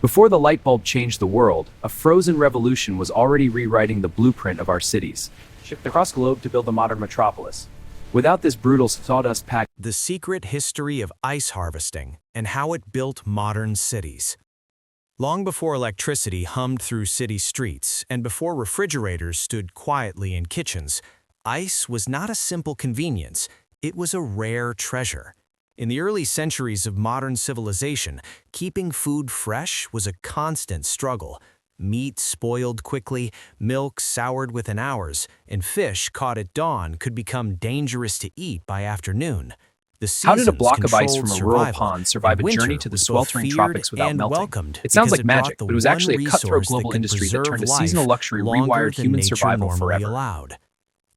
Before the light bulb changed the world, a frozen revolution was already rewriting the blueprint of our cities, shipped across the globe to build a modern metropolis. Without this brutal sawdust packed, The secret history of ice harvesting and how it built modern cities. Long before electricity hummed through city streets and before refrigerators stood quietly in kitchens, ice was not a simple convenience, it was a rare treasure. In the early centuries of modern civilization, keeping food fresh was a constant struggle. Meat spoiled quickly, milk soured within hours, and fish caught at dawn could become dangerous to eat by afternoon. The how did a seasons block of ice controlled from a rural survival, pond survive and a journey winter to the was both sweltering feared tropics without and melting? welcomed It sounds because like it brought magic, the but it was one actually a cutthroat resource that global could industry that preserve turned a life seasonal luxury longer rewired than human nature survival normally forever. allowed.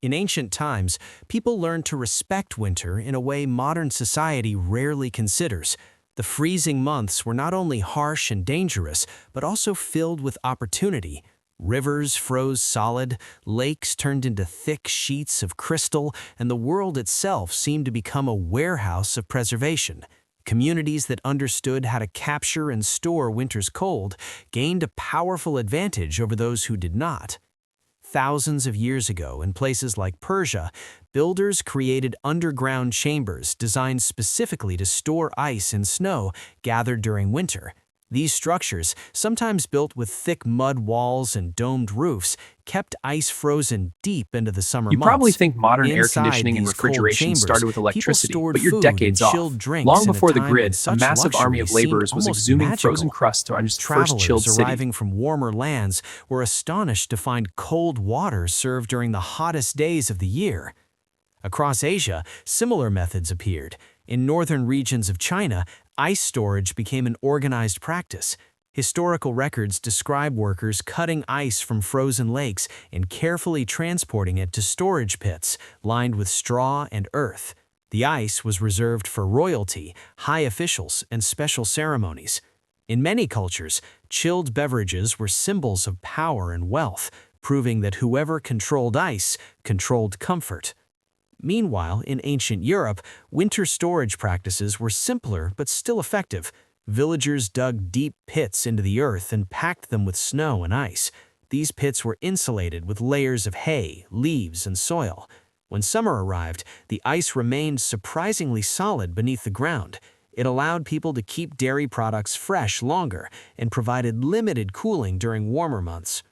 In ancient times, people learned to respect winter in a way modern society rarely considers. The freezing months were not only harsh and dangerous, but also filled with opportunity. Rivers froze solid, lakes turned into thick sheets of crystal, and the world itself seemed to become a warehouse of preservation. Communities that understood how to capture and store winter's cold gained a powerful advantage over those who did not. Thousands of years ago, in places like Persia, builders created underground chambers designed specifically to store ice and snow gathered during winter. These structures, sometimes built with thick mud walls and domed roofs, kept ice frozen deep into the summer You probably months. think modern air Inside conditioning and these cold refrigeration chambers, started with people electricity, stored but you're food and decades chilled off. drinks Long in a before the time when grid, a such massive army luxury of seemed laborers was almost exhuming frozen magical. crust to our first chilled Travelers city. arriving from warmer lands were astonished to find cold water served during the hottest days of the year. Across Asia, similar methods appeared. In northern regions of China, ice storage became an organized practice. Historical records describe workers cutting ice from frozen lakes and carefully transporting it to storage pits lined with straw and earth. The ice was reserved for royalty, high officials, and special ceremonies. In many cultures, chilled beverages were symbols of power and wealth, proving that whoever controlled ice controlled comfort. Meanwhile, in ancient Europe, winter storage practices were simpler but still effective. Villagers dug deep pits into the earth and packed them with snow and ice. These pits were insulated with layers of hay, leaves, and soil. When summer arrived, the ice remained surprisingly solid beneath the ground. It allowed people to keep dairy products fresh longer and provided limited cooling during warmer months.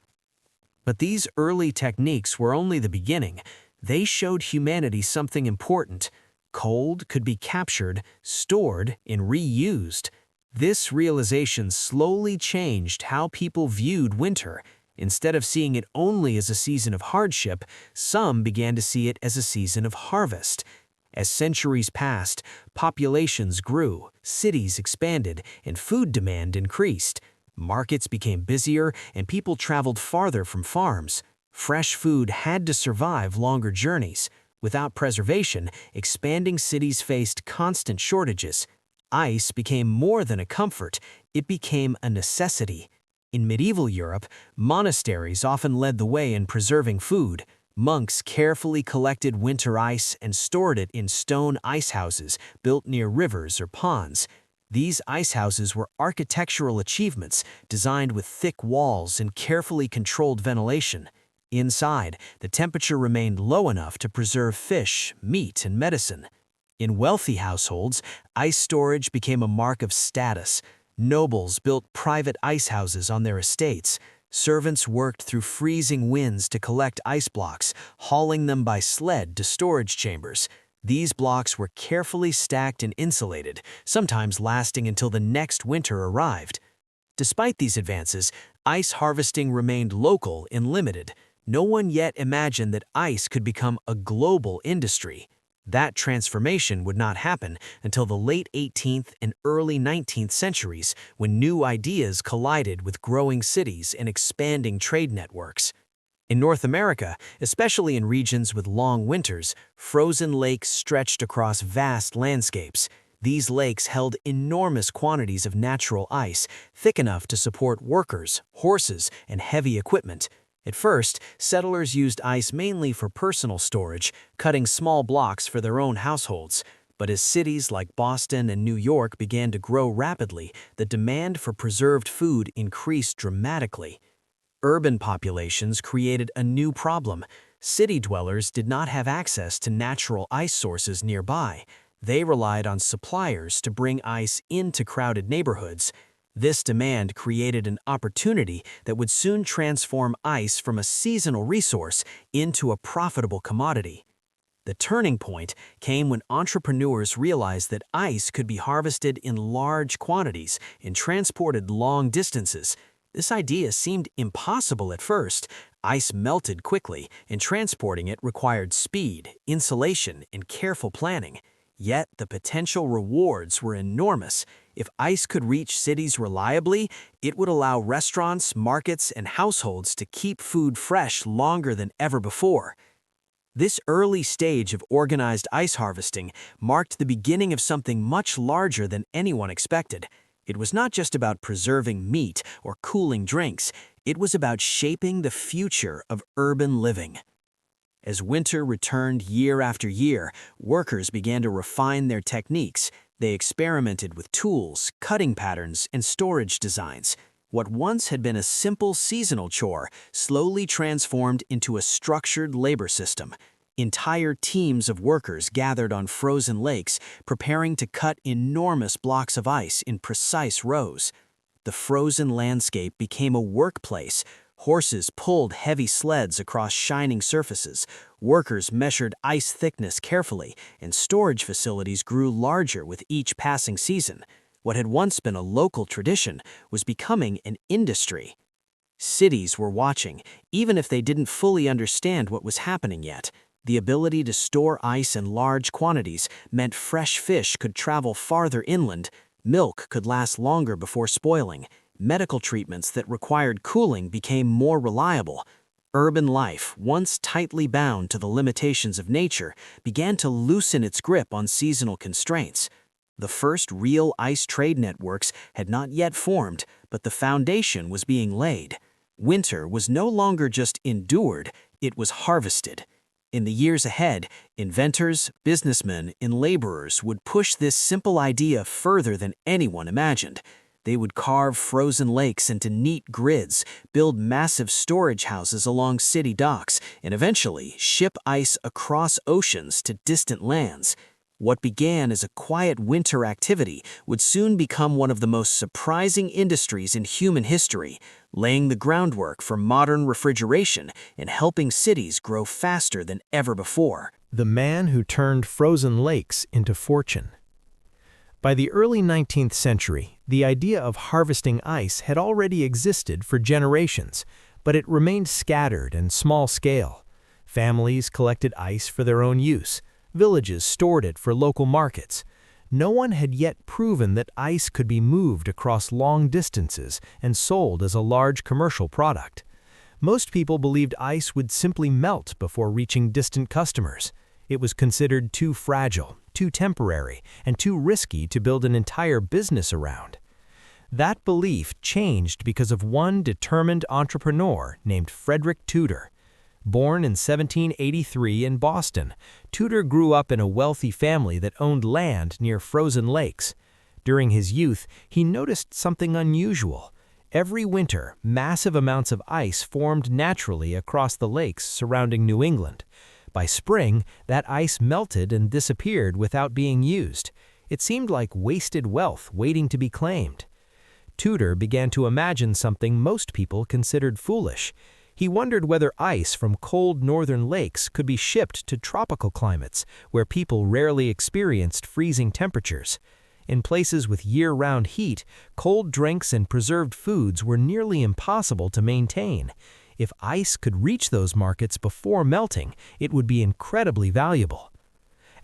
But these early techniques were only the beginning. They showed humanity something important. Cold could be captured, stored, and reused. This realization slowly changed how people viewed winter. Instead of seeing it only as a season of hardship, some began to see it as a season of harvest. As centuries passed, populations grew, cities expanded, and food demand increased. Markets became busier, and people traveled farther from farms. Fresh food had to survive longer journeys. Without preservation, expanding cities faced constant shortages. Ice became more than a comfort, it became a necessity. In medieval Europe, monasteries often led the way in preserving food. Monks carefully collected winter ice and stored it in stone icehouses built near rivers or ponds. These icehouses were architectural achievements designed with thick walls and carefully controlled ventilation. Inside, the temperature remained low enough to preserve fish, meat, and medicine. In wealthy households, ice storage became a mark of status. Nobles built private icehouses on their estates. Servants worked through freezing winds to collect ice blocks, hauling them by sled to storage chambers. These blocks were carefully stacked and insulated, sometimes lasting until the next winter arrived. Despite these advances, ice harvesting remained local and limited. No one yet imagined that ice could become a global industry. That transformation would not happen until the late 18th and early 19th centuries, when new ideas collided with growing cities and expanding trade networks. In North America, especially in regions with long winters, frozen lakes stretched across vast landscapes. These lakes held enormous quantities of natural ice, thick enough to support workers, horses, and heavy equipment. At first, settlers used ice mainly for personal storage, cutting small blocks for their own households. But as cities like Boston and New York began to grow rapidly, the demand for preserved food increased dramatically. Urban populations created a new problem. City dwellers did not have access to natural ice sources nearby. They relied on suppliers to bring ice into crowded neighborhoods. This demand created an opportunity that would soon transform ice from a seasonal resource into a profitable commodity. The turning point came when entrepreneurs realized that ice could be harvested in large quantities and transported long distances. This idea seemed impossible at first. Ice melted quickly, and transporting it required speed, insulation, and careful planning. Yet the potential rewards were enormous. If ice could reach cities reliably, it would allow restaurants, markets, and households to keep food fresh longer than ever before. This early stage of organized ice harvesting marked the beginning of something much larger than anyone expected. It was not just about preserving meat or cooling drinks, it was about shaping the future of urban living. As winter returned year after year, workers began to refine their techniques. They experimented with tools, cutting patterns, and storage designs. What once had been a simple seasonal chore slowly transformed into a structured labor system. Entire teams of workers gathered on frozen lakes, preparing to cut enormous blocks of ice in precise rows. The frozen landscape became a workplace. Horses pulled heavy sleds across shining surfaces. Workers measured ice thickness carefully, and storage facilities grew larger with each passing season. What had once been a local tradition was becoming an industry. Cities were watching, even if they didn't fully understand what was happening yet. The ability to store ice in large quantities meant fresh fish could travel farther inland, milk could last longer before spoiling, medical treatments that required cooling became more reliable. Urban life, once tightly bound to the limitations of nature, began to loosen its grip on seasonal constraints. The first real ice trade networks had not yet formed, but the foundation was being laid. Winter was no longer just endured, it was harvested. In the years ahead, inventors, businessmen, and laborers would push this simple idea further than anyone imagined. They would carve frozen lakes into neat grids, build massive storage houses along city docks, and eventually ship ice across oceans to distant lands. What began as a quiet winter activity would soon become one of the most surprising industries in human history, laying the groundwork for modern refrigeration and helping cities grow faster than ever before. The man who turned frozen lakes into fortune. By the early 19th century, the idea of harvesting ice had already existed for generations, but it remained scattered and small-scale. Families collected ice for their own use. Villages stored it for local markets. No one had yet proven that ice could be moved across long distances and sold as a large commercial product. Most people believed ice would simply melt before reaching distant customers. It was considered too fragile, too temporary, and too risky to build an entire business around. That belief changed because of one determined entrepreneur named Frederick Tudor. Born in 1783 in Boston, Tudor grew up in a wealthy family that owned land near frozen lakes. During his youth, he noticed something unusual. Every winter, massive amounts of ice formed naturally across the lakes surrounding New England. By spring, that ice melted and disappeared without being used. It seemed like wasted wealth waiting to be claimed. Tudor began to imagine something most people considered foolish. He wondered whether ice from cold northern lakes could be shipped to tropical climates, where people rarely experienced freezing temperatures. In places with year-round heat, cold drinks and preserved foods were nearly impossible to maintain. If ice could reach those markets before melting, it would be incredibly valuable.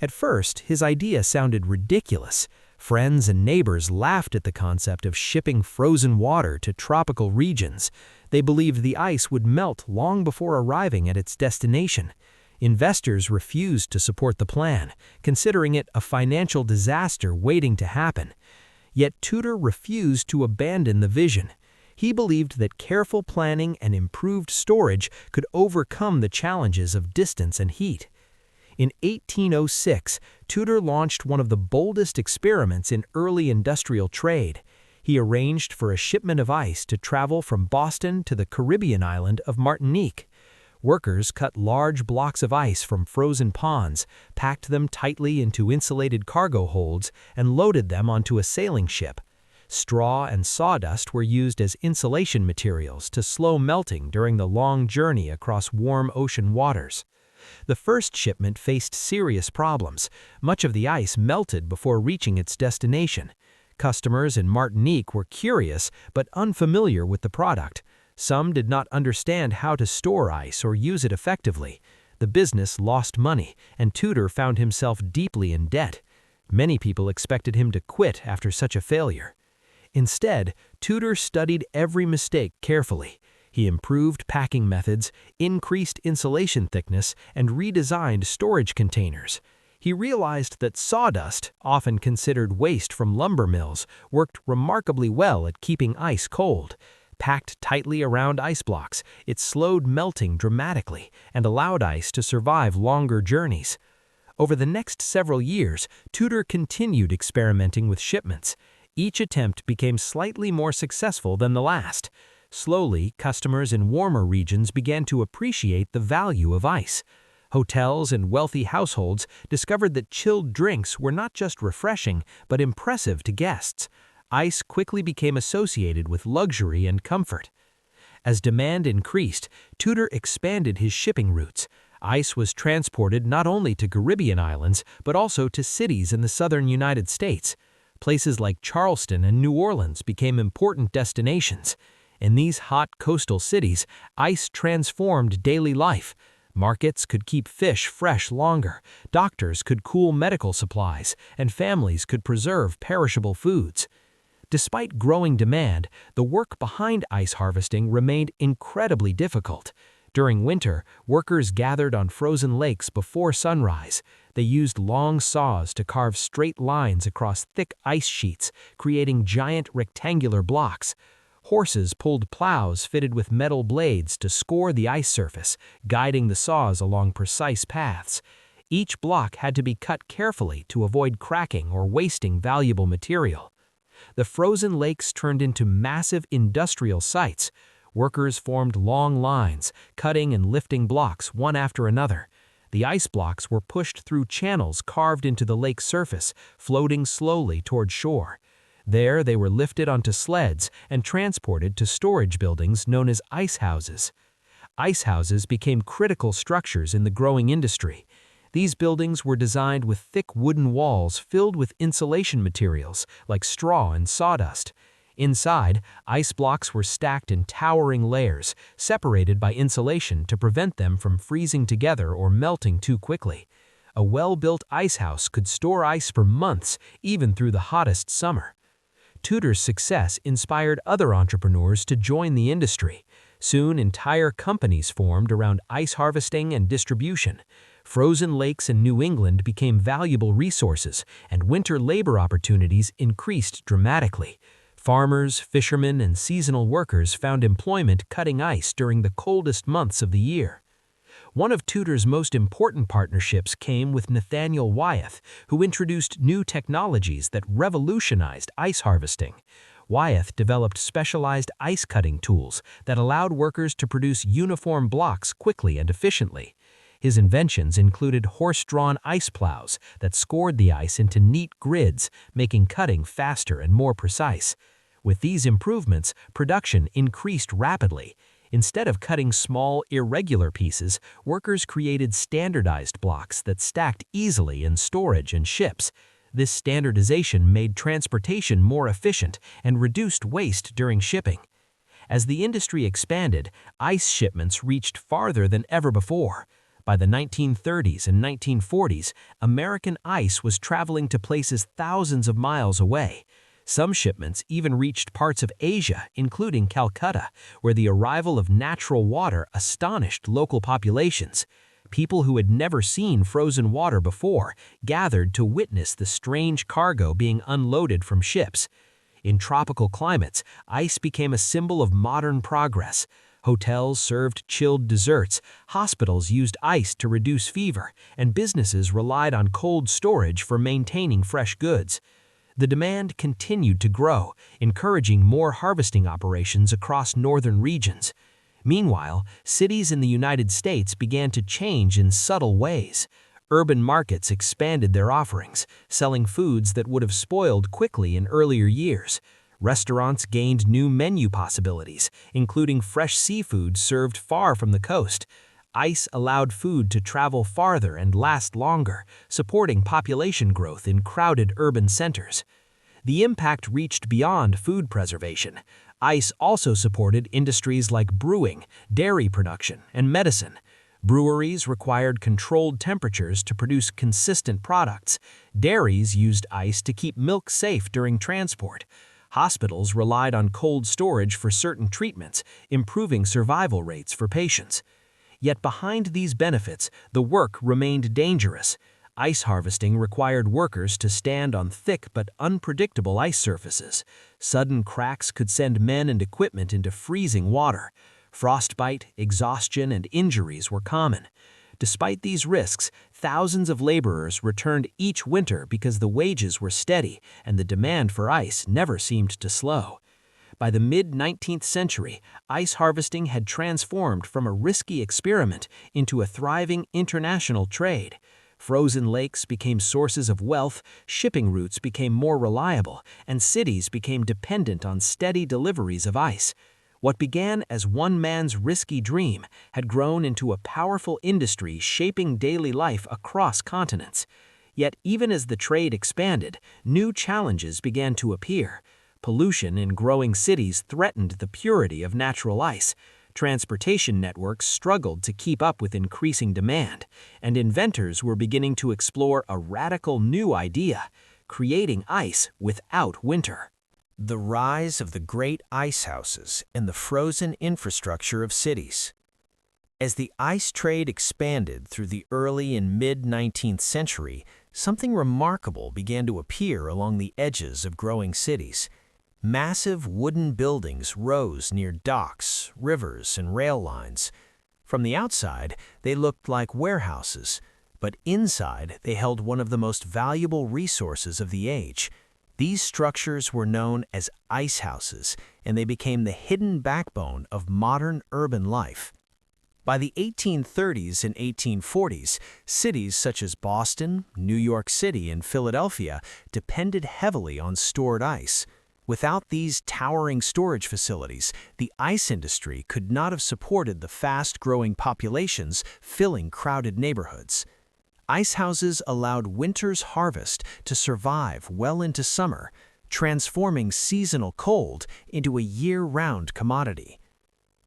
At first, his idea sounded ridiculous. Friends and neighbors laughed at the concept of shipping frozen water to tropical regions. They believed the ice would melt long before arriving at its destination. Investors refused to support the plan, considering it a financial disaster waiting to happen. Yet Tudor refused to abandon the vision. He believed that careful planning and improved storage could overcome the challenges of distance and heat. In 1806, Tudor launched one of the boldest experiments in early industrial trade. He arranged for a shipment of ice to travel from Boston to the Caribbean island of Martinique. Workers cut large blocks of ice from frozen ponds, packed them tightly into insulated cargo holds, and loaded them onto a sailing ship. Straw and sawdust were used as insulation materials to slow melting during the long journey across warm ocean waters. The first shipment faced serious problems. Much of the ice melted before reaching its destination. Customers in Martinique were curious but unfamiliar with the product. Some did not understand how to store ice or use it effectively. The business lost money, and Tudor found himself deeply in debt. Many people expected him to quit after such a failure. Instead, Tudor studied every mistake carefully. He improved packing methods, increased insulation thickness, and redesigned storage containers. He realized that sawdust, often considered waste from lumber mills, worked remarkably well at keeping ice cold. Packed tightly around ice blocks, it slowed melting dramatically and allowed ice to survive longer journeys. Over the next several years, Tudor continued experimenting with shipments. Each attempt became slightly more successful than the last. Slowly, customers in warmer regions began to appreciate the value of ice. Hotels and wealthy households discovered that chilled drinks were not just refreshing, but impressive to guests. Ice quickly became associated with luxury and comfort. As demand increased, Tudor expanded his shipping routes. Ice was transported not only to Caribbean islands, but also to cities in the southern United States. Places like Charleston and New Orleans became important destinations. In these hot coastal cities, ice transformed daily life. Markets could keep fish fresh longer, doctors could cool medical supplies, and families could preserve perishable foods. Despite growing demand, the work behind ice harvesting remained incredibly difficult. During winter, workers gathered on frozen lakes before sunrise. They used long saws to carve straight lines across thick ice sheets, creating giant rectangular blocks. Horses pulled plows fitted with metal blades to score the ice surface, guiding the saws along precise paths. Each block had to be cut carefully to avoid cracking or wasting valuable material. The frozen lakes turned into massive industrial sites. Workers formed long lines, cutting and lifting blocks one after another. The ice blocks were pushed through channels carved into the lake's surface, floating slowly toward shore. There, they were lifted onto sleds and transported to storage buildings known as icehouses. Icehouses became critical structures in the growing industry. These buildings were designed with thick wooden walls filled with insulation materials like straw and sawdust. Inside, ice blocks were stacked in towering layers, separated by insulation to prevent them from freezing together or melting too quickly. A well-built icehouse could store ice for months, even through the hottest summer. Tudor's success inspired other entrepreneurs to join the industry. Soon, entire companies formed around ice harvesting and distribution. Frozen lakes in New England became valuable resources, and winter labor opportunities increased dramatically. Farmers, fishermen, and seasonal workers found employment cutting ice during the coldest months of the year. One of Tudor's most important partnerships came with Nathaniel Wyeth, who introduced new technologies that revolutionized ice harvesting. Wyeth developed specialized ice-cutting tools that allowed workers to produce uniform blocks quickly and efficiently. His inventions included horse-drawn ice plows that scored the ice into neat grids, making cutting faster and more precise. With these improvements, production increased rapidly. Instead of cutting small, irregular pieces, workers created standardized blocks that stacked easily in storage and ships. This standardization made transportation more efficient and reduced waste during shipping. As the industry expanded, ice shipments reached farther than ever before. By the 1930s and 1940s, American ice was traveling to places thousands of miles away. Some shipments even reached parts of Asia, including Calcutta, where the arrival of natural water astonished local populations. People who had never seen frozen water before gathered to witness the strange cargo being unloaded from ships. In tropical climates, ice became a symbol of modern progress. Hotels served chilled desserts, hospitals used ice to reduce fever, and businesses relied on cold storage for maintaining fresh goods. The demand continued to grow, encouraging more harvesting operations across northern regions. Meanwhile, cities in the United States began to change in subtle ways. Urban markets expanded their offerings, selling foods that would have spoiled quickly in earlier years. Restaurants gained new menu possibilities, including fresh seafood served far from the coast. Ice allowed food to travel farther and last longer, supporting population growth in crowded urban centers. The impact reached beyond food preservation. Ice also supported industries like brewing, dairy production, and medicine. Breweries required controlled temperatures to produce consistent products. Dairies used ice to keep milk safe during transport. Hospitals relied on cold storage for certain treatments, improving survival rates for patients. Yet behind these benefits, the work remained dangerous. Ice harvesting required workers to stand on thick but unpredictable ice surfaces. Sudden cracks could send men and equipment into freezing water. Frostbite, exhaustion, and injuries were common. Despite these risks, thousands of laborers returned each winter because the wages were steady and the demand for ice never seemed to slow. By the mid-19th century, ice harvesting had transformed from a risky experiment into a thriving international trade. Frozen lakes became sources of wealth, shipping routes became more reliable, and cities became dependent on steady deliveries of ice. What began as one man's risky dream had grown into a powerful industry shaping daily life across continents. Yet even as the trade expanded, new challenges began to appear. Pollution in growing cities threatened the purity of natural ice. Transportation networks struggled to keep up with increasing demand, and inventors were beginning to explore a radical new idea: creating ice without winter. The rise of the great icehouses and the frozen infrastructure of cities. As the ice trade expanded through the early and mid-19th century, something remarkable began to appear along the edges of growing cities. Massive wooden buildings rose near docks, rivers, and rail lines. From the outside, they looked like warehouses, but inside they held one of the most valuable resources of the age. These structures were known as icehouses, and they became the hidden backbone of modern urban life. By the 1830s and 1840s, cities such as Boston, New York City, and Philadelphia depended heavily on stored ice. Without these towering storage facilities, the ice industry could not have supported the fast-growing populations filling crowded neighborhoods. Icehouses allowed winter's harvest to survive well into summer, transforming seasonal cold into a year-round commodity.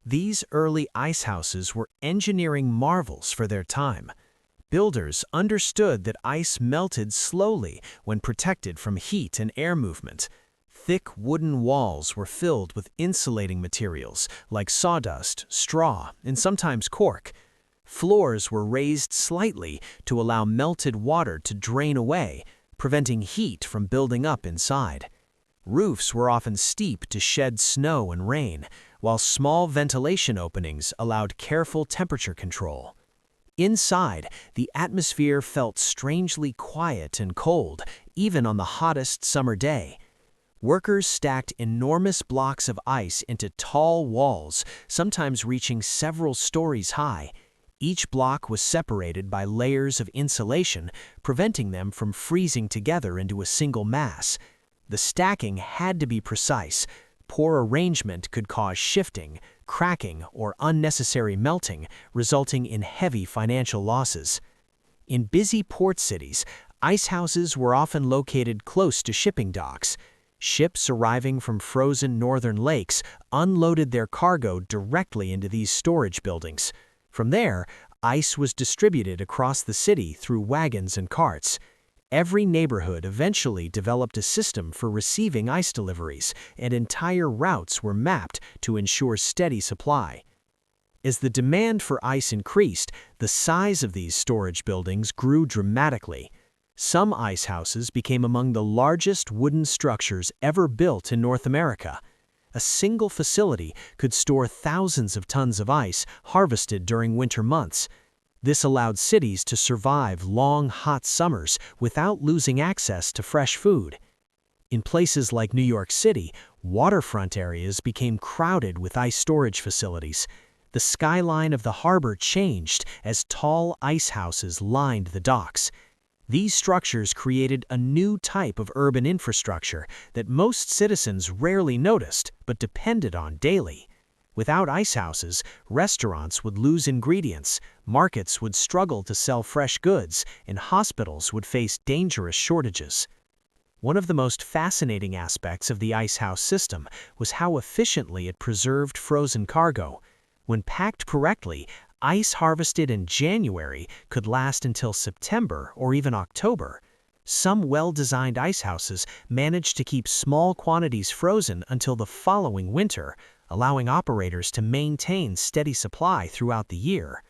These early icehouses were engineering marvels for their time. Builders understood that ice melted slowly when protected from heat and air movement. Thick wooden walls were filled with insulating materials like sawdust, straw, and sometimes cork. Floors were raised slightly to allow melted water to drain away, preventing heat from building up inside. Roofs were often steep to shed snow and rain, while small ventilation openings allowed careful temperature control. Inside, the atmosphere felt strangely quiet and cold, even on the hottest summer day. Workers stacked enormous blocks of ice into tall walls, sometimes reaching several stories high. Each block was separated by layers of insulation, preventing them from freezing together into a single mass. The stacking had to be precise. Poor arrangement could cause shifting, cracking, or unnecessary melting, resulting in heavy financial losses. In busy port cities, icehouses were often located close to shipping docks. Ships arriving from frozen northern lakes unloaded their cargo directly into these storage buildings. From there, ice was distributed across the city through wagons and carts. Every neighborhood eventually developed a system for receiving ice deliveries, and entire routes were mapped to ensure steady supply. As the demand for ice increased, the size of these storage buildings grew dramatically. Some icehouses became among the largest wooden structures ever built in North America. A single facility could store thousands of tons of ice harvested during winter months. This allowed cities to survive long, hot summers without losing access to fresh food. In places like New York City, waterfront areas became crowded with ice storage facilities. The skyline of the harbor changed as tall icehouses lined the docks. These structures created a new type of urban infrastructure that most citizens rarely noticed but depended on daily. Without icehouses, restaurants would lose ingredients, markets would struggle to sell fresh goods, and hospitals would face dangerous shortages. One of the most fascinating aspects of the icehouse system was how efficiently it preserved frozen cargo. When packed correctly, ice harvested in January could last until September or even October. Some well-designed icehouses managed to keep small quantities frozen until the following winter, allowing operators to maintain steady supply throughout the year.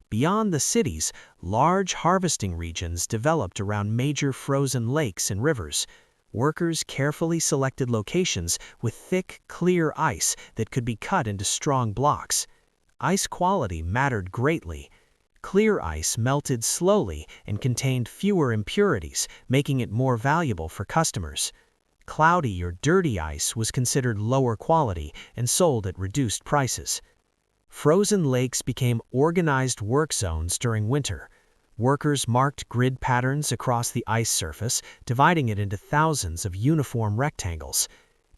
Beyond the cities, large harvesting regions developed around major frozen lakes and rivers. Workers carefully selected locations with thick, clear ice that could be cut into strong blocks. Ice quality mattered greatly. Clear ice melted slowly and contained fewer impurities, making it more valuable for customers. Cloudy or dirty ice was considered lower quality and sold at reduced prices. Frozen lakes became organized work zones during winter. Workers marked grid patterns across the ice surface, dividing it into thousands of uniform rectangles.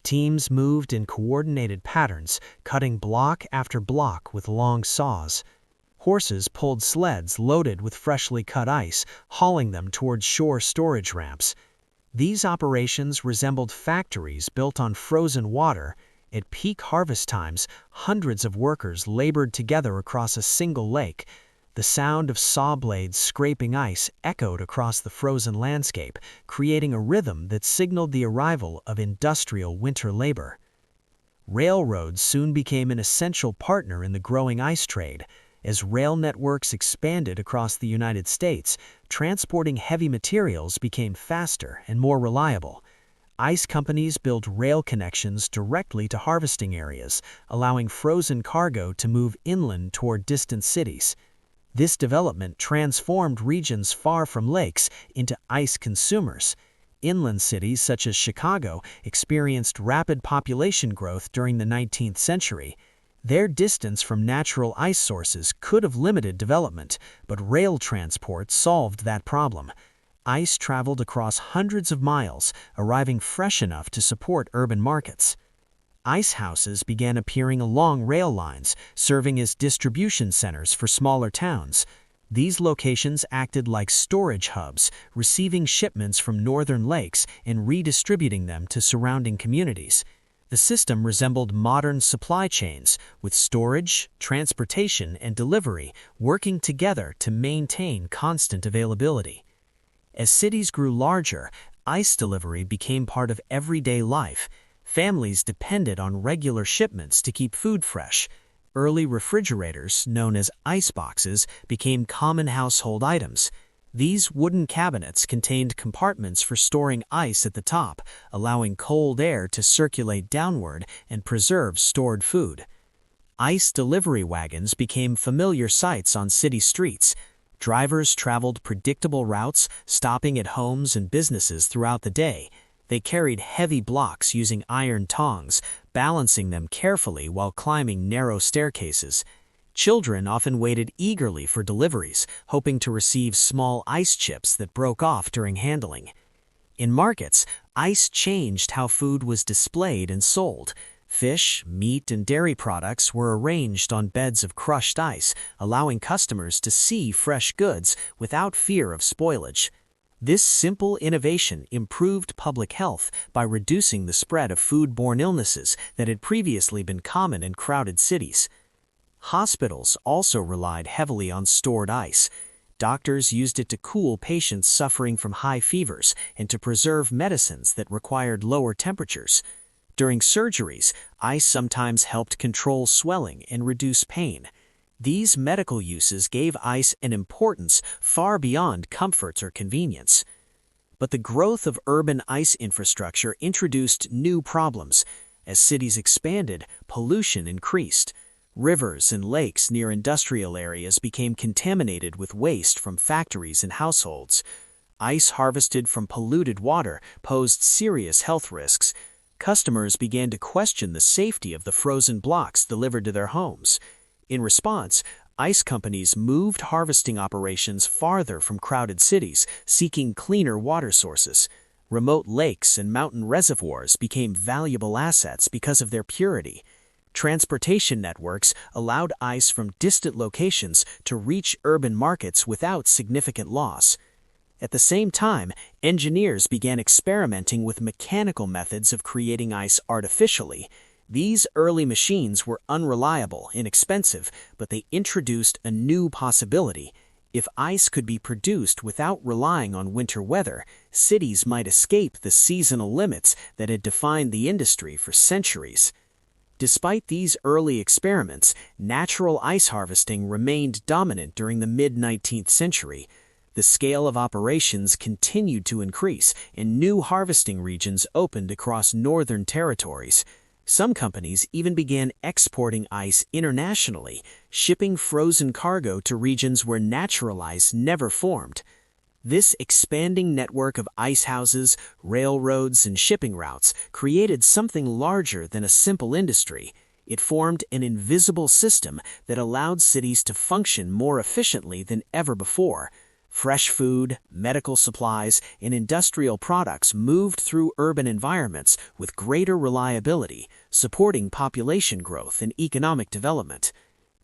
Teams moved in coordinated patterns, cutting block after block with long saws. Horses pulled sleds loaded with freshly cut ice, hauling them toward shore storage ramps. These operations resembled factories built on frozen water. At peak harvest times, hundreds of workers labored together across a single lake. The sound of saw blades scraping ice echoed across the frozen landscape, creating a rhythm that signaled the arrival of industrial winter labor. Railroads soon became an essential partner in the growing ice trade. As rail networks expanded across the United States, transporting heavy materials became faster and more reliable. Ice companies built rail connections directly to harvesting areas, allowing frozen cargo to move inland toward distant cities. This development transformed regions far from lakes into ice consumers. Inland cities such as Chicago experienced rapid population growth during the 19th century. Their distance from natural ice sources could have limited development, but rail transport solved that problem. Ice traveled across hundreds of miles, arriving fresh enough to support urban markets. Icehouses began appearing along rail lines, serving as distribution centers for smaller towns. These locations acted like storage hubs, receiving shipments from northern lakes and redistributing them to surrounding communities. The system resembled modern supply chains, with storage, transportation, and delivery working together to maintain constant availability. As cities grew larger, ice delivery became part of everyday life. Families depended on regular shipments to keep food fresh. Early refrigerators, known as ice boxes, became common household items. These wooden cabinets contained compartments for storing ice at the top, allowing cold air to circulate downward and preserve stored food. Ice delivery wagons became familiar sights on city streets. Drivers traveled predictable routes, stopping at homes and businesses throughout the day. They carried heavy blocks using iron tongs, balancing them carefully while climbing narrow staircases. Children often waited eagerly for deliveries, hoping to receive small ice chips that broke off during handling. In markets, ice changed how food was displayed and sold. Fish, meat, and dairy products were arranged on beds of crushed ice, allowing customers to see fresh goods without fear of spoilage. This simple innovation improved public health by reducing the spread of foodborne illnesses that had previously been common in crowded cities. Hospitals also relied heavily on stored ice. Doctors used it to cool patients suffering from high fevers and to preserve medicines that required lower temperatures. During surgeries, ice sometimes helped control swelling and reduce pain. These medical uses gave ice an importance far beyond comfort or convenience. But the growth of urban ice infrastructure introduced new problems. As cities expanded, pollution increased. Rivers and lakes near industrial areas became contaminated with waste from factories and households. Ice harvested from polluted water posed serious health risks. Customers began to question the safety of the frozen blocks delivered to their homes. In response, ice companies moved harvesting operations farther from crowded cities, seeking cleaner water sources. Remote lakes and mountain reservoirs became valuable assets because of their purity. Transportation networks allowed ice from distant locations to reach urban markets without significant loss. At the same time, engineers began experimenting with mechanical methods of creating ice artificially. These early machines were unreliable and expensive, but they introduced a new possibility. If ice could be produced without relying on winter weather, cities might escape the seasonal limits that had defined the industry for centuries. Despite these early experiments, natural ice harvesting remained dominant during the mid-19th century. The scale of operations continued to increase, and new harvesting regions opened across northern territories. Some companies even began exporting ice internationally, shipping frozen cargo to regions where natural ice never formed. This expanding network of icehouses, railroads, and shipping routes created something larger than a simple industry. It formed an invisible system that allowed cities to function more efficiently than ever before. Fresh food, medical supplies, and industrial products moved through urban environments with greater reliability, supporting population growth and economic development.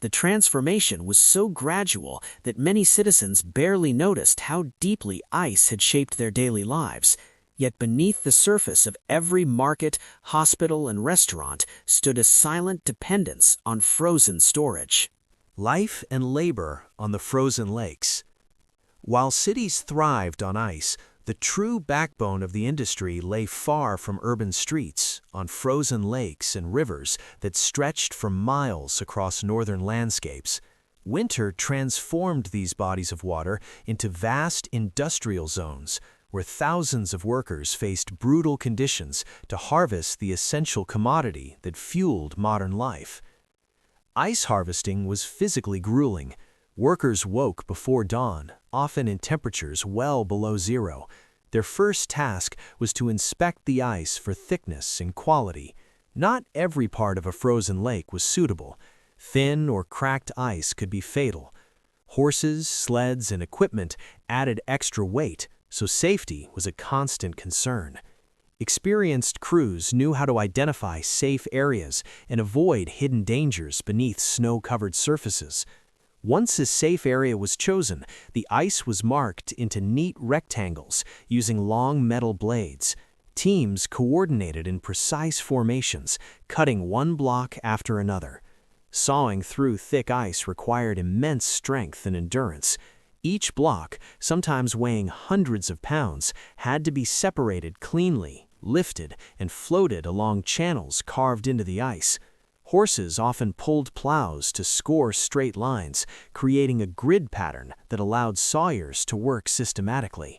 The transformation was so gradual that many citizens barely noticed how deeply ice had shaped their daily lives. Yet beneath the surface of every market, hospital, and restaurant stood a silent dependence on frozen storage. Life and labor on the frozen lakes. While cities thrived on ice, the true backbone of the industry lay far from urban streets, on frozen lakes and rivers that stretched for miles across northern landscapes. Winter transformed these bodies of water into vast industrial zones, where thousands of workers faced brutal conditions to harvest the essential commodity that fueled modern life. Ice harvesting was physically grueling. Workers woke before dawn, often in temperatures well below zero. Their first task was to inspect the ice for thickness and quality. Not every part of a frozen lake was suitable. Thin or cracked ice could be fatal. Horses, sleds, and equipment added extra weight, so safety was a constant concern. Experienced crews knew how to identify safe areas and avoid hidden dangers beneath snow-covered surfaces. Once a safe area was chosen, the ice was marked into neat rectangles using long metal blades. Teams coordinated in precise formations, cutting one block after another. Sawing through thick ice required immense strength and endurance. Each block, sometimes weighing hundreds of pounds, had to be separated cleanly, lifted, and floated along channels carved into the ice. Horses often pulled plows to score straight lines, creating a grid pattern that allowed sawyers to work systematically.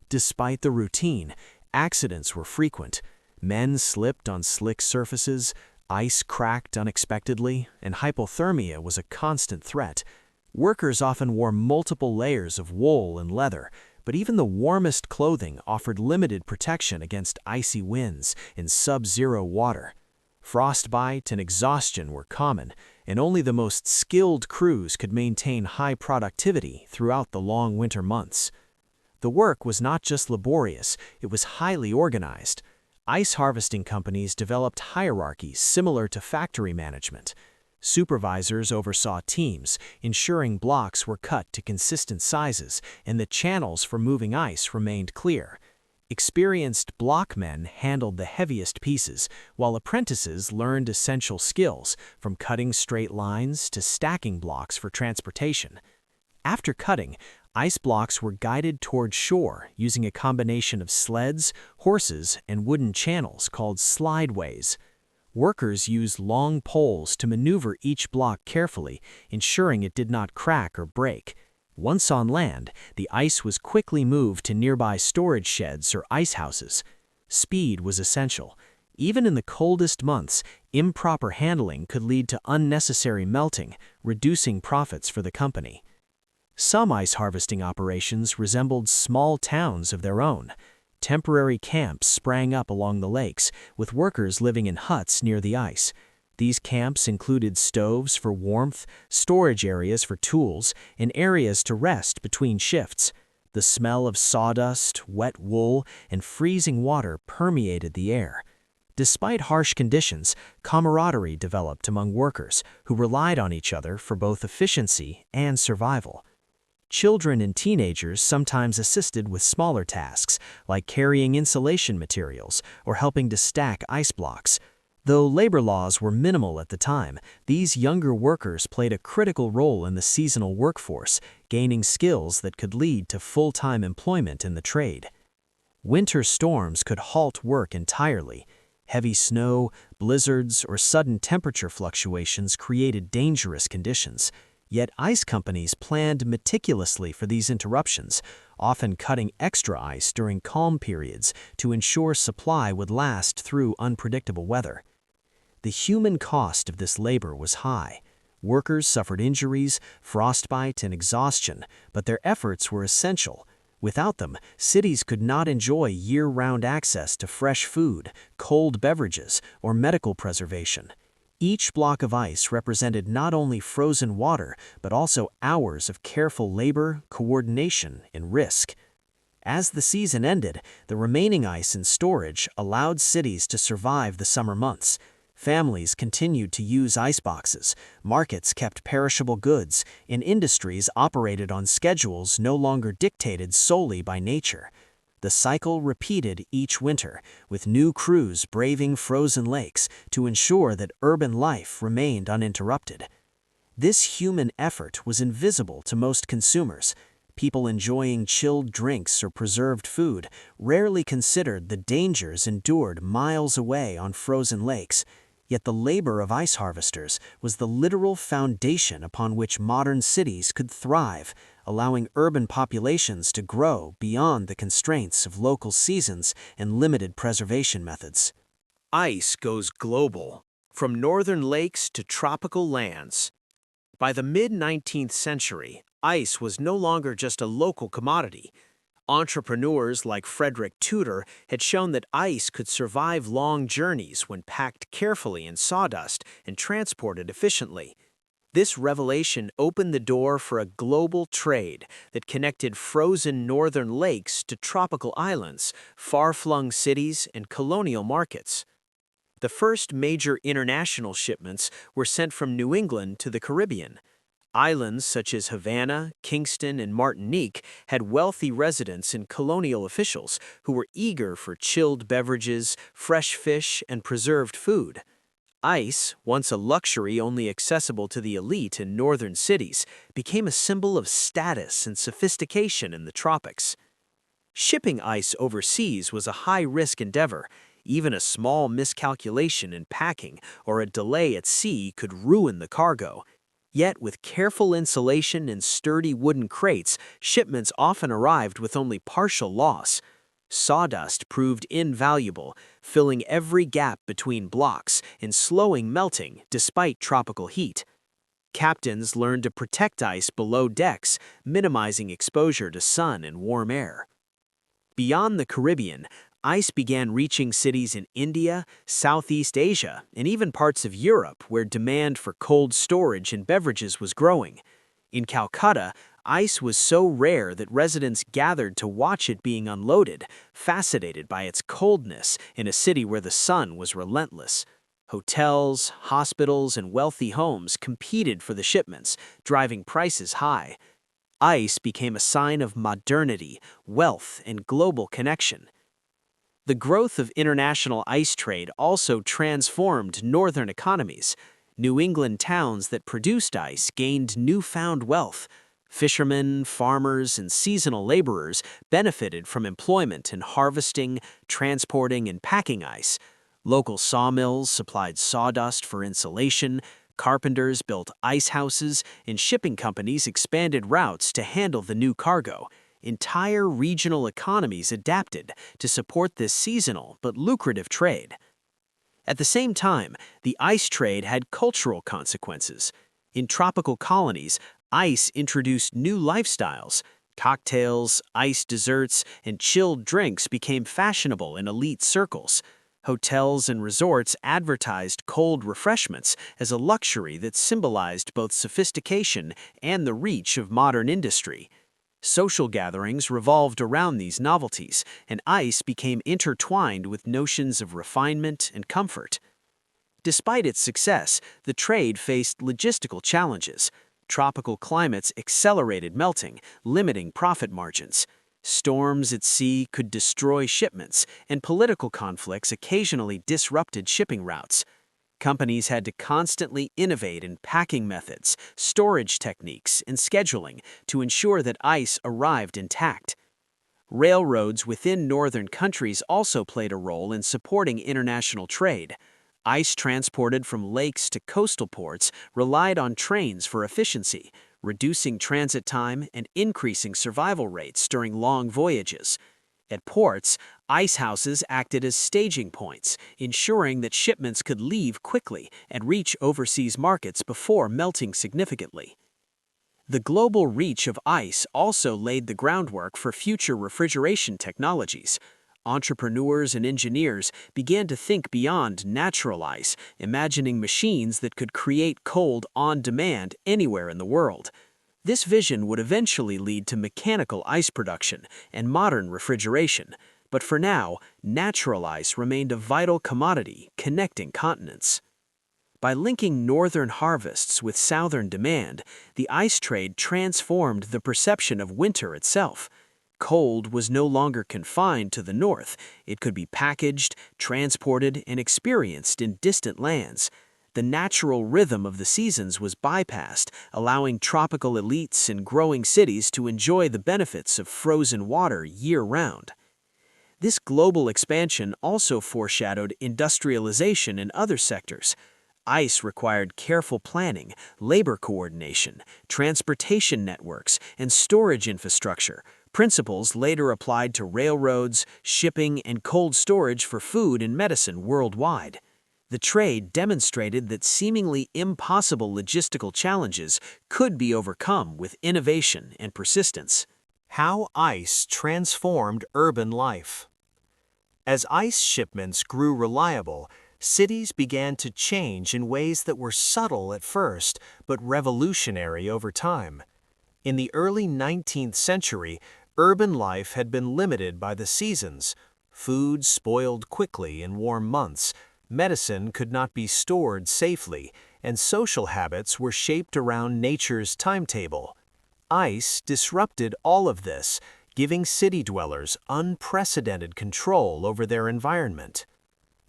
Despite the routine, accidents were frequent. Men slipped on slick surfaces, ice cracked unexpectedly, and hypothermia was a constant threat. Workers often wore multiple layers of wool and leather, but even the warmest clothing offered limited protection against icy winds and sub-zero water. Frostbite and exhaustion were common, and only the most skilled crews could maintain high productivity throughout the long winter months. The work was not just laborious, it was highly organized. Ice harvesting companies developed hierarchies similar to factory management. Supervisors oversaw teams, ensuring blocks were cut to consistent sizes and the channels for moving ice remained clear. Experienced blockmen handled the heaviest pieces, while apprentices learned essential skills, from cutting straight lines to stacking blocks for transportation. After cutting, ice blocks were guided toward shore using a combination of sleds, horses, and wooden channels called slideways. Workers used long poles to maneuver each block carefully, ensuring it did not crack or break. Once on land, the ice was quickly moved to nearby storage sheds or icehouses. Speed was essential. Even in the coldest months, improper handling could lead to unnecessary melting, reducing profits for the company. Some ice harvesting operations resembled small towns of their own. Temporary camps sprang up along the lakes, with workers living in huts near the ice. These camps included stoves for warmth, storage areas for tools, and areas to rest between shifts. The smell of sawdust, wet wool, and freezing water permeated the air. Despite harsh conditions, camaraderie developed among workers who relied on each other for both efficiency and survival. Children and teenagers sometimes assisted with smaller tasks, like carrying insulation materials or helping to stack ice blocks. Though labor laws were minimal at the time, these younger workers played a critical role in the seasonal workforce, gaining skills that could lead to full-time employment in the trade. Winter storms could halt work entirely. Heavy snow, blizzards, or sudden temperature fluctuations created dangerous conditions. Yet ice companies planned meticulously for these interruptions, often cutting extra ice during calm periods to ensure supply would last through unpredictable weather. The human cost of this labor was high. Workers suffered injuries, frostbite, and exhaustion, but their efforts were essential. Without them, cities could not enjoy year-round access to fresh food, cold beverages, or medical preservation. Each block of ice represented not only frozen water, but also hours of careful labor, coordination, and risk. As the season ended, the remaining ice in storage allowed cities to survive the summer months. Families continued to use iceboxes, markets kept perishable goods, and industries operated on schedules no longer dictated solely by nature. The cycle repeated each winter, with new crews braving frozen lakes to ensure that urban life remained uninterrupted. This human effort was invisible to most consumers. People enjoying chilled drinks or preserved food rarely considered the dangers endured miles away on frozen lakes. Yet the labor of ice harvesters was the literal foundation upon which modern cities could thrive, allowing urban populations to grow beyond the constraints of local seasons and limited preservation methods. Ice goes global, from northern lakes to tropical lands. By the mid-19th century, ice was no longer just a local commodity. Entrepreneurs like Frederick Tudor had shown that ice could survive long journeys when packed carefully in sawdust and transported efficiently. This revelation opened the door for a global trade that connected frozen northern lakes to tropical islands, far-flung cities, and colonial markets. The first major international shipments were sent from New England to the Caribbean. Islands such as Havana, Kingston, and Martinique had wealthy residents and colonial officials who were eager for chilled beverages, fresh fish, and preserved food. Ice, once a luxury only accessible to the elite in northern cities, became a symbol of status and sophistication in the tropics. Shipping ice overseas was a high-risk endeavor. Even a small miscalculation in packing or a delay at sea could ruin the cargo. Yet, with careful insulation and sturdy wooden crates, shipments often arrived with only partial loss. Sawdust proved invaluable, filling every gap between blocks and slowing melting despite tropical heat. Captains learned to protect ice below decks, minimizing exposure to sun and warm air. Beyond the Caribbean, ice began reaching cities in India, Southeast Asia, and even parts of Europe where demand for cold storage and beverages was growing. In Calcutta, ice was so rare that residents gathered to watch it being unloaded, fascinated by its coldness in a city where the sun was relentless. Hotels, hospitals, and wealthy homes competed for the shipments, driving prices high. Ice became a sign of modernity, wealth, and global connection. The growth of international ice trade also transformed northern economies. New England towns that produced ice gained newfound wealth. Fishermen, farmers, and seasonal laborers benefited from employment in harvesting, transporting, and packing ice. Local sawmills supplied sawdust for insulation, carpenters built icehouses, and shipping companies expanded routes to handle the new cargo. Entire regional economies adapted to support this seasonal but lucrative trade. At the same time, the ice trade had cultural consequences. In tropical colonies, ice introduced new lifestyles. Cocktails, ice desserts, and chilled drinks became fashionable in elite circles. Hotels and resorts advertised cold refreshments as a luxury that symbolized both sophistication and the reach of modern industry. Social gatherings revolved around these novelties, and ice became intertwined with notions of refinement and comfort. Despite its success, the trade faced logistical challenges. Tropical climates accelerated melting, limiting profit margins. Storms at sea could destroy shipments, and political conflicts occasionally disrupted shipping routes. Companies had to constantly innovate in packing methods, storage techniques, and scheduling to ensure that ice arrived intact. Railroads within northern countries also played a role in supporting international trade. Ice transported from lakes to coastal ports relied on trains for efficiency, reducing transit time and increasing survival rates during long voyages. At ports, icehouses acted as staging points, ensuring that shipments could leave quickly and reach overseas markets before melting significantly. The global reach of ice also laid the groundwork for future refrigeration technologies. Entrepreneurs and engineers began to think beyond natural ice, imagining machines that could create cold on demand anywhere in the world. This vision would eventually lead to mechanical ice production and modern refrigeration, but for now, natural ice remained a vital commodity connecting continents. By linking northern harvests with southern demand, the ice trade transformed the perception of winter itself. Cold was no longer confined to the north. It could be packaged, transported, and experienced in distant lands. The natural rhythm of the seasons was bypassed, allowing tropical elites in growing cities to enjoy the benefits of frozen water year-round. This global expansion also foreshadowed industrialization in other sectors. Ice required careful planning, labor coordination, transportation networks, and storage infrastructure, principles later applied to railroads, shipping, and cold storage for food and medicine worldwide. The trade demonstrated that seemingly impossible logistical challenges could be overcome with innovation and persistence. How ice transformed urban life. As ice shipments grew reliable, cities began to change in ways that were subtle at first but revolutionary over time. In the early 19th century, urban life had been limited by the seasons. Food spoiled quickly in warm months, medicine could not be stored safely, and social habits were shaped around nature's timetable. Ice disrupted all of this, giving city dwellers unprecedented control over their environment.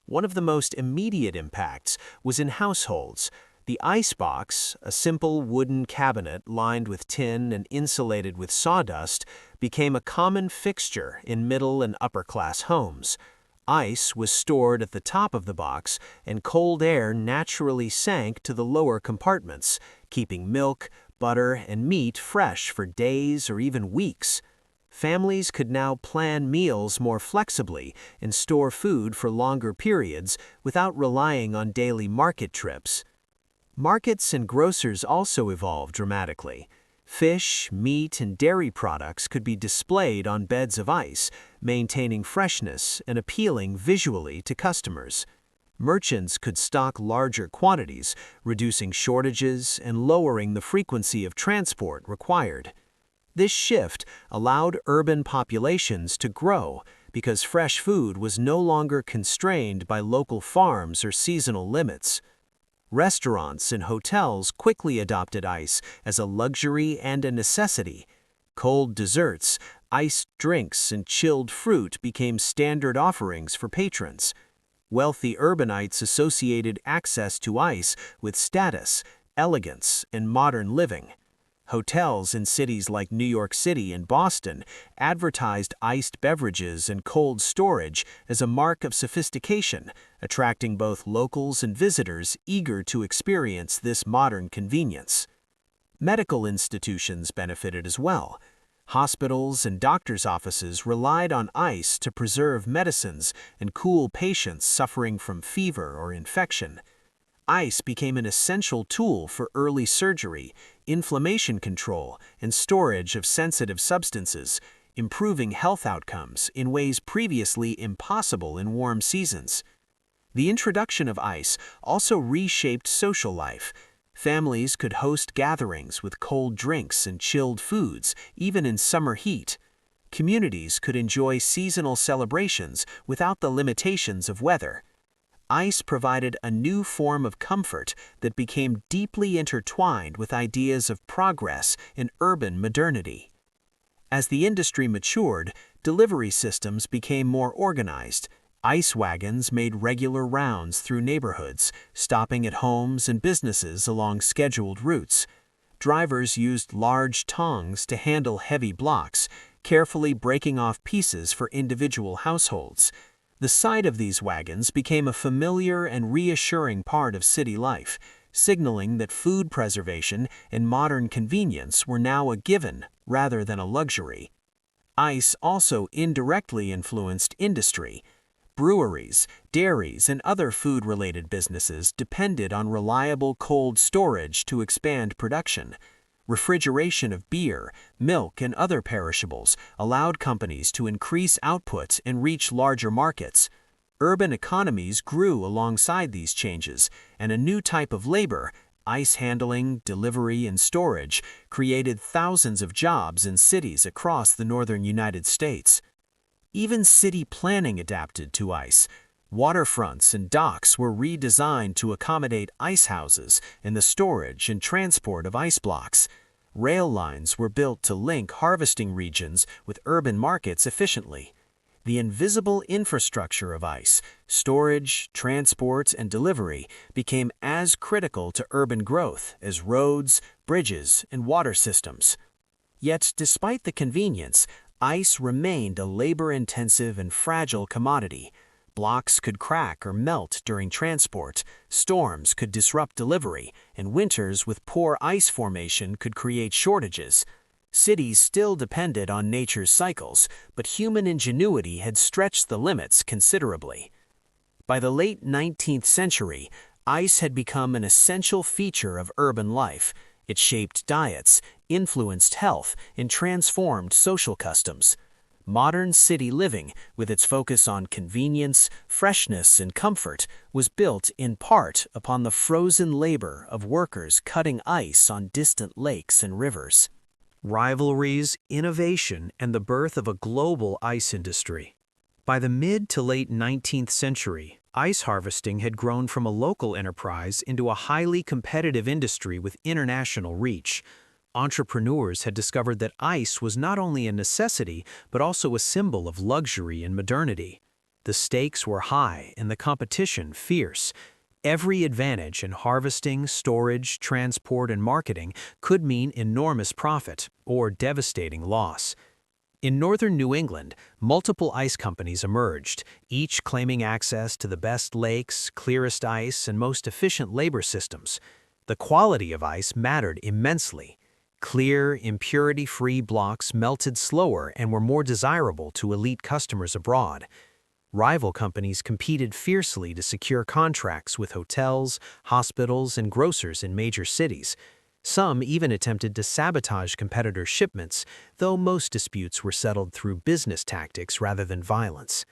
One of the most immediate impacts was in households. The icebox, a simple wooden cabinet lined with tin and insulated with sawdust, became a common fixture in middle and upper-class homes. Ice was stored at the top of the box, and cold air naturally sank to the lower compartments, keeping milk, butter, and meat fresh for days or even weeks. Families could now plan meals more flexibly and store food for longer periods without relying on daily market trips. Markets and grocers also evolved dramatically. Fish, meat, and dairy products could be displayed on beds of ice, maintaining freshness and appealing visually to customers. Merchants could stock larger quantities, reducing shortages and lowering the frequency of transport required. This shift allowed urban populations to grow because fresh food was no longer constrained by local farms or seasonal limits. Restaurants and hotels quickly adopted ice as a luxury and a necessity. Cold desserts, iced drinks, and chilled fruit became standard offerings for patrons. Wealthy urbanites associated access to ice with status, elegance, and modern living. Hotels in cities like New York City and Boston advertised iced beverages and cold storage as a mark of sophistication, attracting both locals and visitors eager to experience this modern convenience. Medical institutions benefited as well. Hospitals and doctors' offices relied on ice to preserve medicines and cool patients suffering from fever or infection. Ice became an essential tool for early surgery, inflammation control, and storage of sensitive substances, improving health outcomes in ways previously impossible in warm seasons. The introduction of ice also reshaped social life. Families could host gatherings with cold drinks and chilled foods, even in summer heat. Communities could enjoy seasonal celebrations without the limitations of weather. Ice provided a new form of comfort that became deeply intertwined with ideas of progress and urban modernity. As the industry matured, delivery systems became more organized. Ice wagons made regular rounds through neighborhoods, stopping at homes and businesses along scheduled routes. Drivers used large tongs to handle heavy blocks, carefully breaking off pieces for individual households. The sight of these wagons became a familiar and reassuring part of city life, signaling that food preservation and modern convenience were now a given rather than a luxury. Ice also indirectly influenced industry. Breweries, dairies, and other food-related businesses depended on reliable cold storage to expand production. Refrigeration of beer, milk, and other perishables allowed companies to increase output and reach larger markets. Urban economies grew alongside these changes, and a new type of labor, ice handling, delivery, and storage, created thousands of jobs in cities across the northern United States. Even city planning adapted to ice. Waterfronts and docks were redesigned to accommodate icehouses and the storage and transport of ice blocks. Rail lines were built to link harvesting regions with urban markets efficiently. The invisible infrastructure of ice, storage, transport, and delivery became as critical to urban growth as roads, bridges, and water systems. Yet, despite the convenience, ice remained a labor-intensive and fragile commodity. Blocks could crack or melt during transport, storms could disrupt delivery, and winters with poor ice formation could create shortages. Cities still depended on nature's cycles, but human ingenuity had stretched the limits considerably. By the late 19th century, ice had become an essential feature of urban life. It shaped diets, influenced health, and transformed social customs. Modern city living, with its focus on convenience, freshness, and comfort, was built in part upon the frozen labor of workers cutting ice on distant lakes and rivers. Rivalries, innovation, and the birth of a global ice industry. By the mid to late 19th century, ice harvesting had grown from a local enterprise into a highly competitive industry with international reach. Entrepreneurs had discovered that ice was not only a necessity, but also a symbol of luxury and modernity. The stakes were high and the competition fierce. Every advantage in harvesting, storage, transport, and marketing could mean enormous profit or devastating loss. In northern New England, multiple ice companies emerged, each claiming access to the best lakes, clearest ice, and most efficient labor systems. The quality of ice mattered immensely. Clear, impurity-free blocks melted slower and were more desirable to elite customers abroad. Rival companies competed fiercely to secure contracts with hotels, hospitals, and grocers in major cities. Some even attempted to sabotage competitors' shipments, though most disputes were settled through business tactics rather than violence.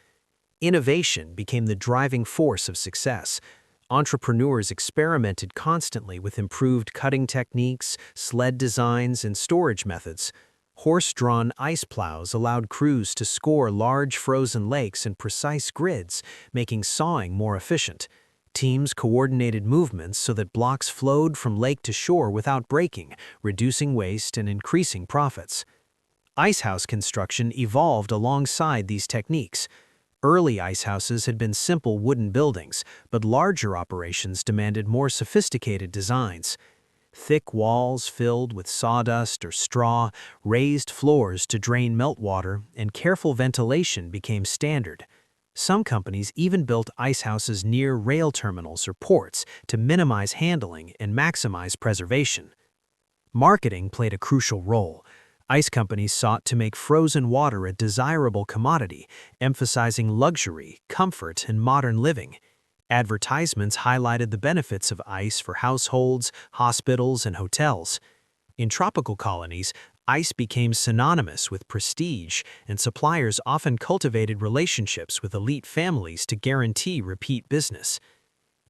Innovation became the driving force of success. Entrepreneurs experimented constantly with improved cutting techniques, sled designs, and storage methods. Horse-drawn ice plows allowed crews to score large frozen lakes in precise grids, making sawing more efficient. Teams coordinated movements so that blocks flowed from lake to shore without breaking, reducing waste and increasing profits. Icehouse construction evolved alongside these techniques. Early icehouses had been simple wooden buildings, but larger operations demanded more sophisticated designs. Thick walls filled with sawdust or straw, raised floors to drain meltwater, and careful ventilation became standard. Some companies even built icehouses near rail terminals or ports to minimize handling and maximize preservation. Marketing played a crucial role. Ice companies sought to make frozen water a desirable commodity, emphasizing luxury, comfort, and modern living. Advertisements highlighted the benefits of ice for households, hospitals, and hotels. In tropical colonies, ice became synonymous with prestige, and suppliers often cultivated relationships with elite families to guarantee repeat business.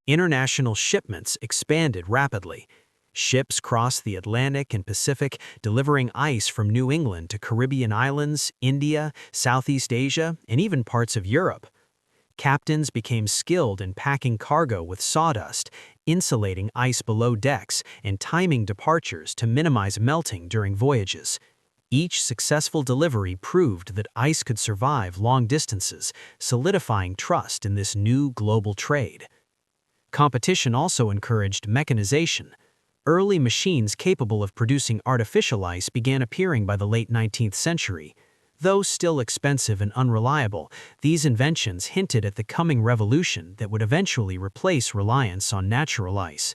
International shipments expanded rapidly. Ships crossed the Atlantic and Pacific, delivering ice from New England to Caribbean islands, India, Southeast Asia, and even parts of Europe. Captains became skilled in packing cargo with sawdust, insulating ice below decks, and timing departures to minimize melting during voyages. Each successful delivery proved that ice could survive long distances, solidifying trust in this new global trade. Competition also encouraged mechanization. Early machines capable of producing artificial ice began appearing by the late 19th century. Though still expensive and unreliable, these inventions hinted at the coming revolution that would eventually replace reliance on natural ice.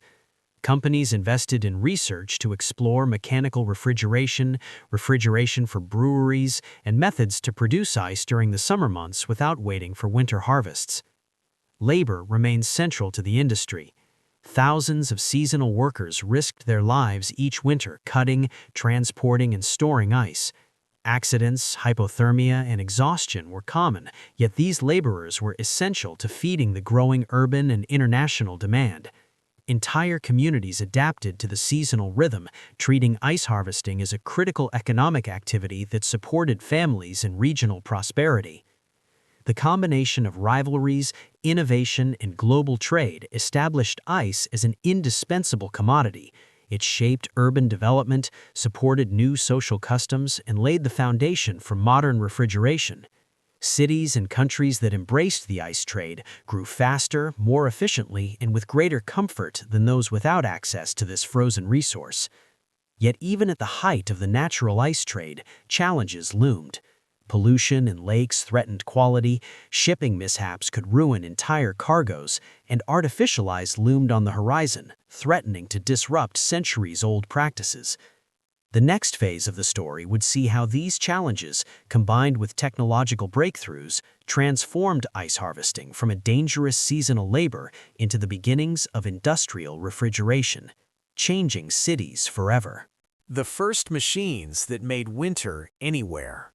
Companies invested in research to explore mechanical refrigeration, refrigeration for breweries, and methods to produce ice during the summer months without waiting for winter harvests. Labor remains central to the industry. Thousands of seasonal workers risked their lives each winter cutting, transporting, and storing ice. Accidents, hypothermia, and exhaustion were common, yet these laborers were essential to feeding the growing urban and international demand. Entire communities adapted to the seasonal rhythm, treating ice harvesting as a critical economic activity that supported families and regional prosperity. The combination of rivalries, innovation, and global trade established ice as an indispensable commodity. It shaped urban development, supported new social customs, and laid the foundation for modern refrigeration. Cities and countries that embraced the ice trade grew faster, more efficiently, and with greater comfort than those without access to this frozen resource. Yet even at the height of the natural ice trade, challenges loomed. Pollution in lakes threatened quality, shipping mishaps could ruin entire cargoes, and artificial ice loomed on the horizon, threatening to disrupt centuries-old practices. The next phase of the story would see how these challenges, combined with technological breakthroughs, transformed ice harvesting from a dangerous seasonal labor into the beginnings of industrial refrigeration, changing cities forever. The first machines that made winter anywhere.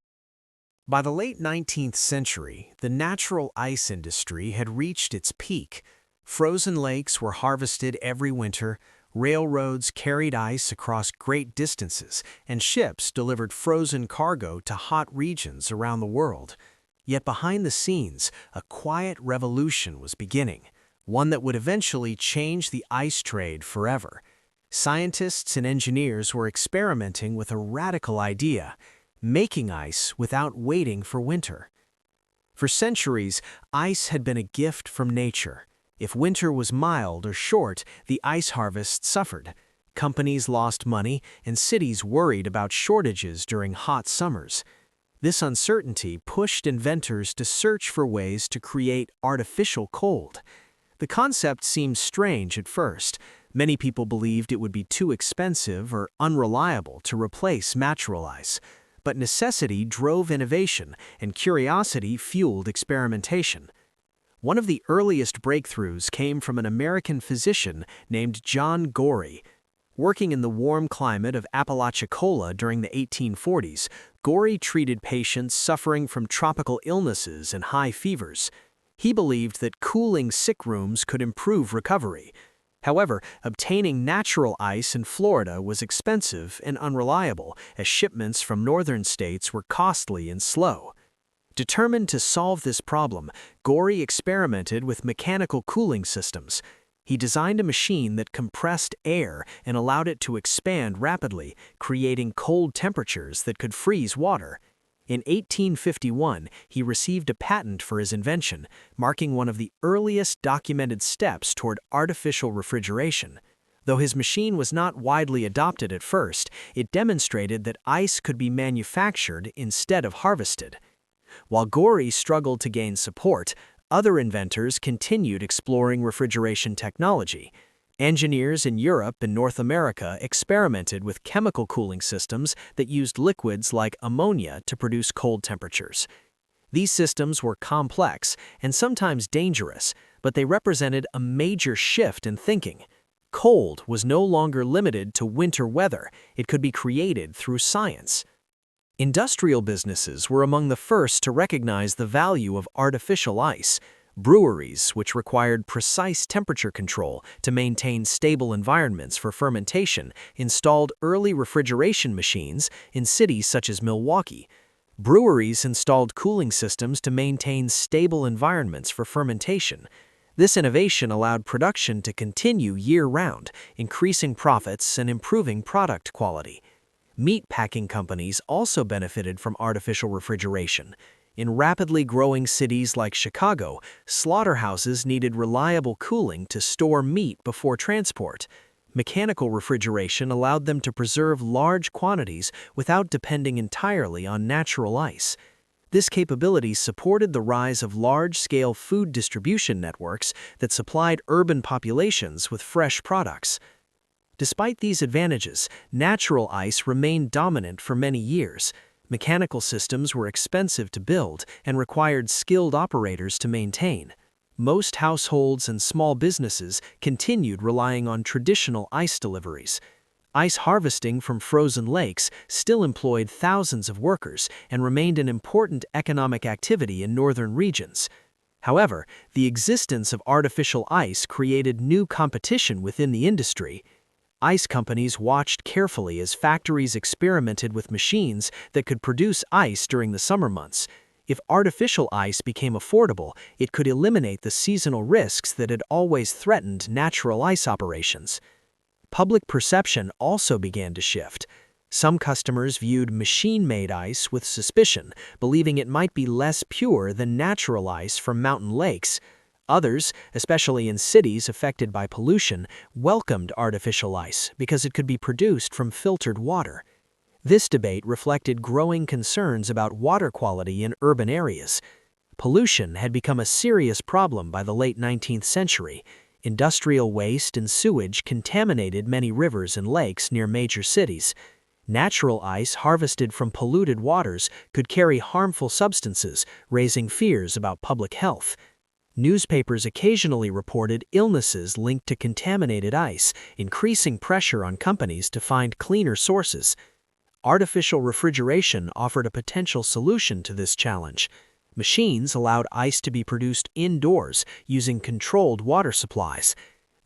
By the late 19th century, the natural ice industry had reached its peak. Frozen lakes were harvested every winter, railroads carried ice across great distances, and ships delivered frozen cargo to hot regions around the world. Yet behind the scenes, a quiet revolution was beginning, one that would eventually change the ice trade forever. Scientists and engineers were experimenting with a radical idea: making ice without waiting for winter. For centuries, ice had been a gift from nature. If winter was mild or short, the ice harvest suffered. Companies lost money, and cities worried about shortages during hot summers. This uncertainty pushed inventors to search for ways to create artificial cold. The concept seemed strange at first. Many people believed it would be too expensive or unreliable to replace natural ice. But necessity drove innovation, and curiosity fueled experimentation. One of the earliest breakthroughs came from an American physician named John Gorey. Working in the warm climate of Apalachicola during the 1840s, Gorey treated patients suffering from tropical illnesses and high fevers. He believed that cooling sick rooms could improve recovery. However, obtaining natural ice in Florida was expensive and unreliable, as shipments from northern states were costly and slow. Determined to solve this problem, Gorey experimented with mechanical cooling systems. He designed a machine that compressed air and allowed it to expand rapidly, creating cold temperatures that could freeze water. In 1851, he received a patent for his invention, marking one of the earliest documented steps toward artificial refrigeration. Though his machine was not widely adopted at first, it demonstrated that ice could be manufactured instead of harvested. While Gorey struggled to gain support, other inventors continued exploring refrigeration technology. Engineers in Europe and North America experimented with chemical cooling systems that used liquids like ammonia to produce cold temperatures. These systems were complex and sometimes dangerous, but they represented a major shift in thinking. Cold was no longer limited to winter weather; it could be created through science. Industrial businesses were among the first to recognize the value of artificial ice. Breweries, which required precise temperature control to maintain stable environments for fermentation, installed early refrigeration machines in cities such as Milwaukee. Breweries installed cooling systems to maintain stable environments for fermentation. This innovation allowed production to continue year-round, increasing profits and improving product quality. Meat packing companies also benefited from artificial refrigeration. In rapidly growing cities like Chicago, slaughterhouses needed reliable cooling to store meat before transport. Mechanical refrigeration allowed them to preserve large quantities without depending entirely on natural ice. This capability supported the rise of large-scale food distribution networks that supplied urban populations with fresh products. Despite these advantages, natural ice remained dominant for many years. Mechanical systems were expensive to build and required skilled operators to maintain. Most households and small businesses continued relying on traditional ice deliveries. Ice harvesting from frozen lakes still employed thousands of workers and remained an important economic activity in northern regions. However, the existence of artificial ice created new competition within the industry. Ice companies watched carefully as factories experimented with machines that could produce ice during the summer months. If artificial ice became affordable, it could eliminate the seasonal risks that had always threatened natural ice operations. Public perception also began to shift. Some customers viewed machine-made ice with suspicion, believing it might be less pure than natural ice from mountain lakes. Others, especially in cities affected by pollution, welcomed artificial ice because it could be produced from filtered water. This debate reflected growing concerns about water quality in urban areas. Pollution had become a serious problem by the late 19th century. Industrial waste and sewage contaminated many rivers and lakes near major cities. Natural ice harvested from polluted waters could carry harmful substances, raising fears about public health. Newspapers occasionally reported illnesses linked to contaminated ice, increasing pressure on companies to find cleaner sources. Artificial refrigeration offered a potential solution to this challenge. Machines allowed ice to be produced indoors using controlled water supplies.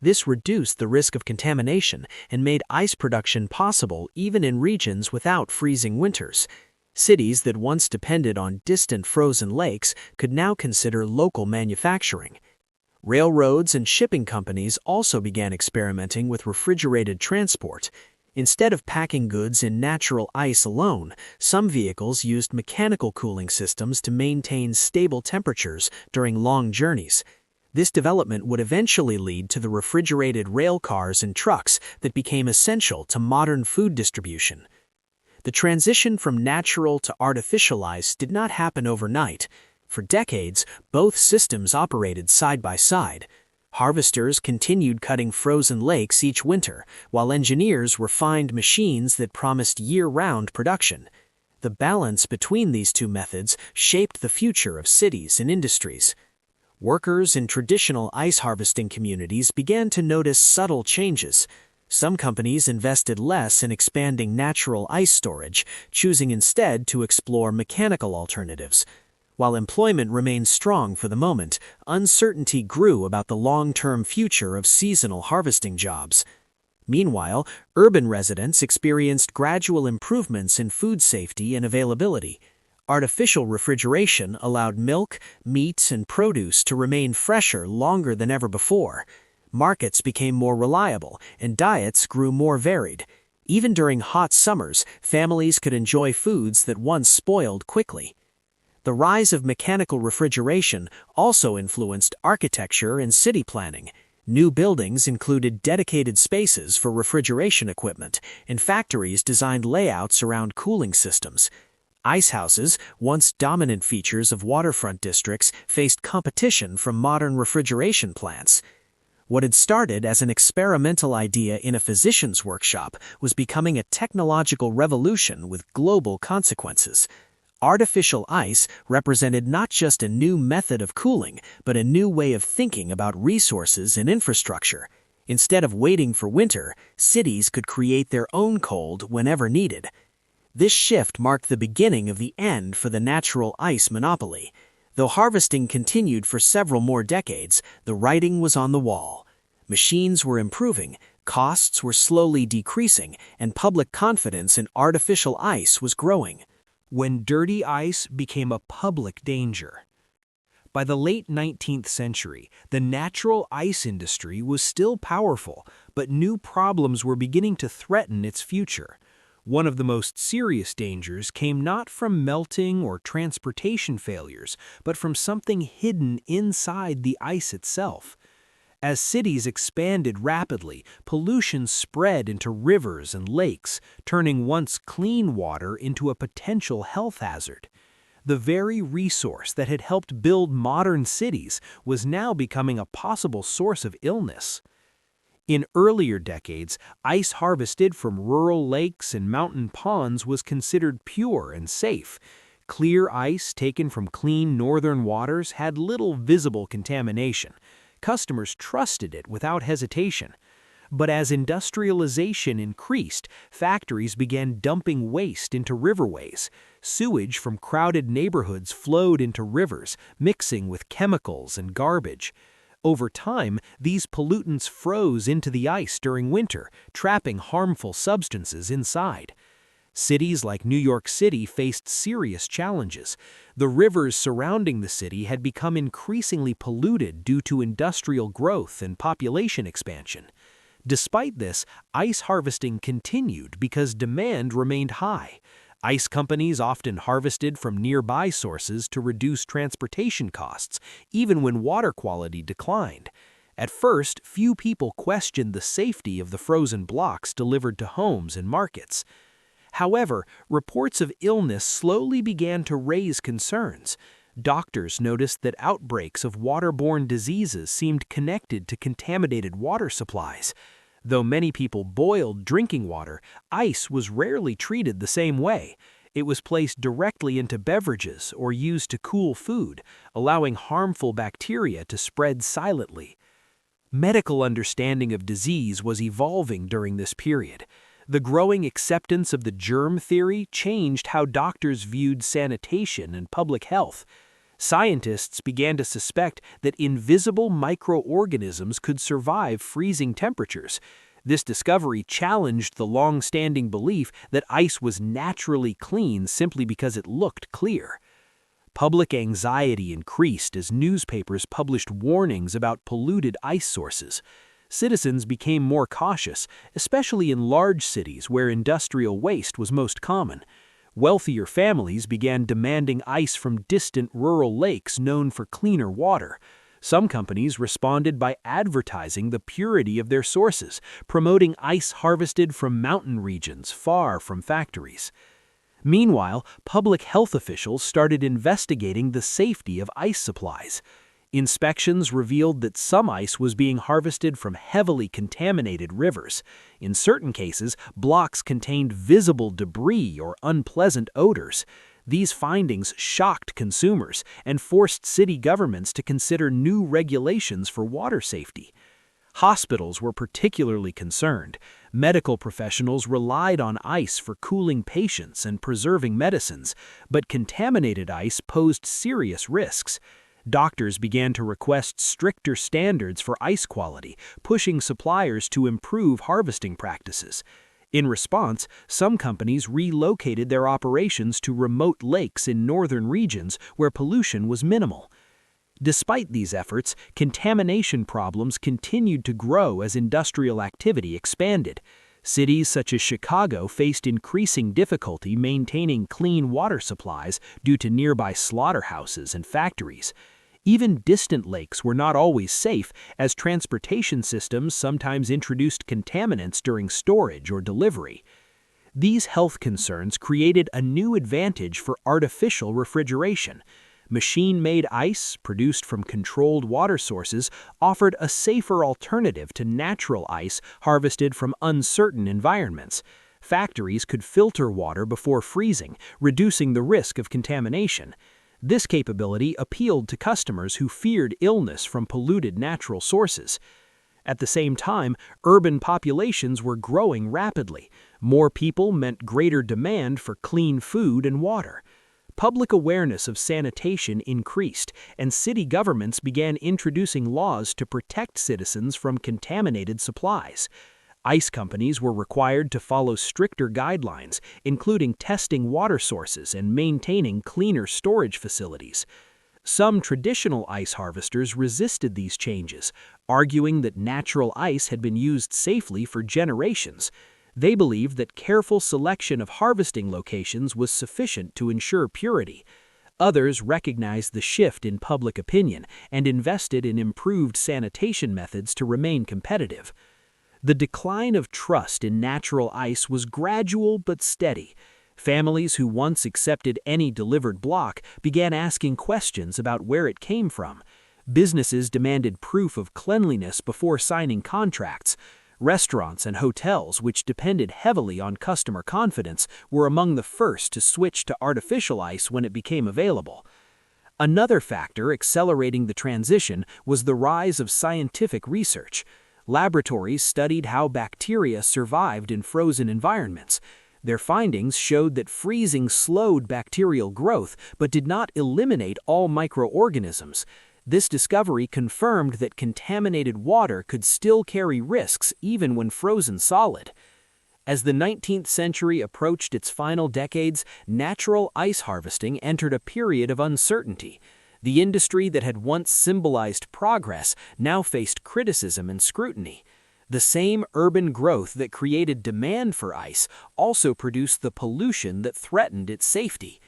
This reduced the risk of contamination and made ice production possible even in regions without freezing winters. Cities that once depended on distant frozen lakes could now consider local manufacturing. Railroads and shipping companies also began experimenting with refrigerated transport. Instead of packing goods in natural ice alone, some vehicles used mechanical cooling systems to maintain stable temperatures during long journeys. This development would eventually lead to the refrigerated rail cars and trucks that became essential to modern food distribution. The transition from natural to artificial ice did not happen overnight. For decades, both systems operated side by side. Harvesters continued cutting frozen lakes each winter, while engineers refined machines that promised year-round production. The balance between these two methods shaped the future of cities and industries. Workers in traditional ice harvesting communities began to notice subtle changes. Some companies invested less in expanding natural ice storage, choosing instead to explore mechanical alternatives. While employment remained strong for the moment, uncertainty grew about the long-term future of seasonal harvesting jobs. Meanwhile, urban residents experienced gradual improvements in food safety and availability. Artificial refrigeration allowed milk, meat, and produce to remain fresher longer than ever before. Markets became more reliable, and diets grew more varied. Even during hot summers, families could enjoy foods that once spoiled quickly. The rise of mechanical refrigeration also influenced architecture and city planning. New buildings included dedicated spaces for refrigeration equipment, and factories designed layouts around cooling systems. Icehouses, once dominant features of waterfront districts, faced competition from modern refrigeration plants. What had started as an experimental idea in a physician's workshop was becoming a technological revolution with global consequences. Artificial ice represented not just a new method of cooling, but a new way of thinking about resources and infrastructure. Instead of waiting for winter, cities could create their own cold whenever needed. This shift marked the beginning of the end for the natural ice monopoly. Though harvesting continued for several more decades, the writing was on the wall. Machines were improving, costs were slowly decreasing, and public confidence in artificial ice was growing. When dirty ice became a public danger. By the late 19th century, the natural ice industry was still powerful, but new problems were beginning to threaten its future. One of the most serious dangers came not from melting or transportation failures, but from something hidden inside the ice itself. As cities expanded rapidly, pollution spread into rivers and lakes, turning once clean water into a potential health hazard. The very resource that had helped build modern cities was now becoming a possible source of illness. In earlier decades, ice harvested from rural lakes and mountain ponds was considered pure and safe. Clear ice taken from clean northern waters had little visible contamination. Customers trusted it without hesitation. But as industrialization increased, factories began dumping waste into riverways. Sewage from crowded neighborhoods flowed into rivers, mixing with chemicals and garbage. Over time, these pollutants froze into the ice during winter, trapping harmful substances inside. Cities like New York City faced serious challenges. The rivers surrounding the city had become increasingly polluted due to industrial growth and population expansion. Despite this, ice harvesting continued because demand remained high. Ice companies often harvested from nearby sources to reduce transportation costs, even when water quality declined. At first, few people questioned the safety of the frozen blocks delivered to homes and markets. However, reports of illness slowly began to raise concerns. Doctors noticed that outbreaks of waterborne diseases seemed connected to contaminated water supplies. Though many people boiled drinking water, ice was rarely treated the same way. It was placed directly into beverages or used to cool food, allowing harmful bacteria to spread silently. Medical understanding of disease was evolving during this period. The growing acceptance of the germ theory changed how doctors viewed sanitation and public health. Scientists began to suspect that invisible microorganisms could survive freezing temperatures. This discovery challenged the long-standing belief that ice was naturally clean simply because it looked clear. Public anxiety increased as newspapers published warnings about polluted ice sources. Citizens became more cautious, especially in large cities where industrial waste was most common. Wealthier families began demanding ice from distant rural lakes known for cleaner water. Some companies responded by advertising the purity of their sources, promoting ice harvested from mountain regions far from factories. Meanwhile, public health officials started investigating the safety of ice supplies. Inspections revealed that some ice was being harvested from heavily contaminated rivers. In certain cases, blocks contained visible debris or unpleasant odors. These findings shocked consumers and forced city governments to consider new regulations for water safety. Hospitals were particularly concerned. Medical professionals relied on ice for cooling patients and preserving medicines, but contaminated ice posed serious risks. Doctors began to request stricter standards for ice quality, pushing suppliers to improve harvesting practices. In response, some companies relocated their operations to remote lakes in northern regions where pollution was minimal. Despite these efforts, contamination problems continued to grow as industrial activity expanded. Cities such as Chicago faced increasing difficulty maintaining clean water supplies due to nearby slaughterhouses and factories. Even distant lakes were not always safe, as transportation systems sometimes introduced contaminants during storage or delivery. These health concerns created a new advantage for artificial refrigeration. Machine-made ice, produced from controlled water sources, offered a safer alternative to natural ice harvested from uncertain environments. Factories could filter water before freezing, reducing the risk of contamination. This capability appealed to customers who feared illness from polluted natural sources. At the same time, urban populations were growing rapidly. More people meant greater demand for clean food and water. Public awareness of sanitation increased, and city governments began introducing laws to protect citizens from contaminated supplies. Ice companies were required to follow stricter guidelines, including testing water sources and maintaining cleaner storage facilities. Some traditional ice harvesters resisted these changes, arguing that natural ice had been used safely for generations. They believed that careful selection of harvesting locations was sufficient to ensure purity. Others recognized the shift in public opinion and invested in improved sanitation methods to remain competitive. The decline of trust in natural ice was gradual but steady. Families who once accepted any delivered block began asking questions about where it came from. Businesses demanded proof of cleanliness before signing contracts. Restaurants and hotels, which depended heavily on customer confidence, were among the first to switch to artificial ice when it became available. Another factor accelerating the transition was the rise of scientific research. Laboratories studied how bacteria survived in frozen environments. Their findings showed that freezing slowed bacterial growth but did not eliminate all microorganisms. This discovery confirmed that contaminated water could still carry risks even when frozen solid. As the 19th century approached its final decades, natural ice harvesting entered a period of uncertainty. The industry that had once symbolized progress now faced criticism and scrutiny. The same urban growth that created demand for ice also produced the pollution that threatened its safety.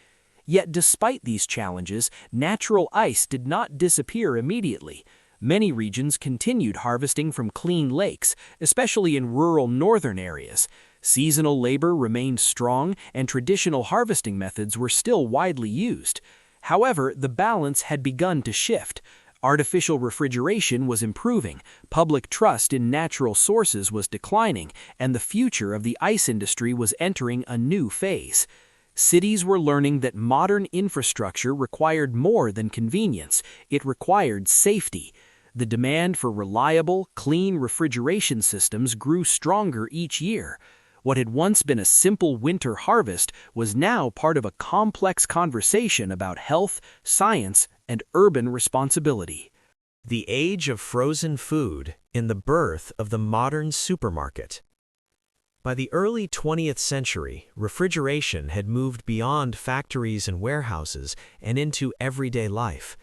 Yet despite these challenges, natural ice did not disappear immediately. Many regions continued harvesting from clean lakes, especially in rural northern areas. Seasonal labor remained strong, and traditional harvesting methods were still widely used. However, the balance had begun to shift. Artificial refrigeration was improving, public trust in natural sources was declining, and the future of the ice industry was entering a new phase. Cities were learning that modern infrastructure required more than convenience, it required safety. The demand for reliable, clean refrigeration systems grew stronger each year. What had once been a simple winter harvest was now part of a complex conversation about health, science, and urban responsibility. The age of frozen food in the birth of the modern supermarket. By the early 20th century, refrigeration had moved beyond factories and warehouses and into everyday life.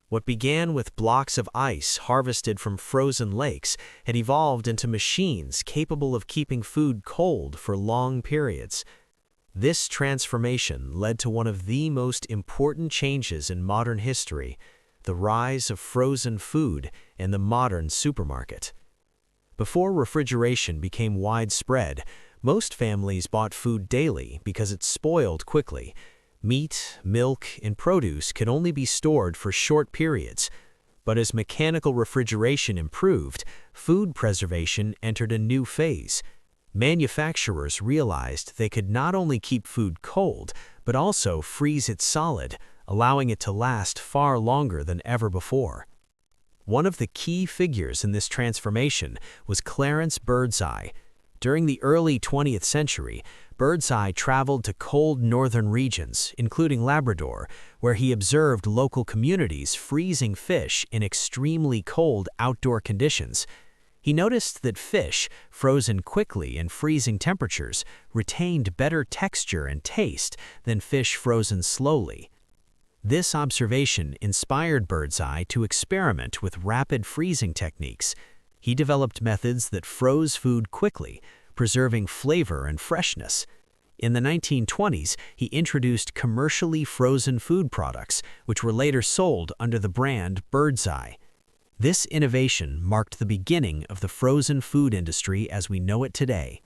What began with blocks of ice harvested from frozen lakes had evolved into machines capable of keeping food cold for long periods. This transformation led to one of the most important changes in modern history, the rise of frozen food in the modern supermarket. Before refrigeration became widespread, most families bought food daily because it spoiled quickly. Meat, milk, and produce could only be stored for short periods. But as mechanical refrigeration improved, food preservation entered a new phase. Manufacturers realized they could not only keep food cold, but also freeze it solid, allowing it to last far longer than ever before. One of the key figures in this transformation was Clarence Birdseye. During the early 20th century, Birdseye traveled to cold northern regions, including Labrador, where he observed local communities freezing fish in extremely cold outdoor conditions. He noticed that fish, frozen quickly in freezing temperatures, retained better texture and taste than fish frozen slowly. This observation inspired Birdseye to experiment with rapid freezing techniques. He developed methods that froze food quickly, preserving flavor and freshness. In the 1920s, he introduced commercially frozen food products, which were later sold under the brand Birdseye. This innovation marked the beginning of the frozen food industry as we know it today.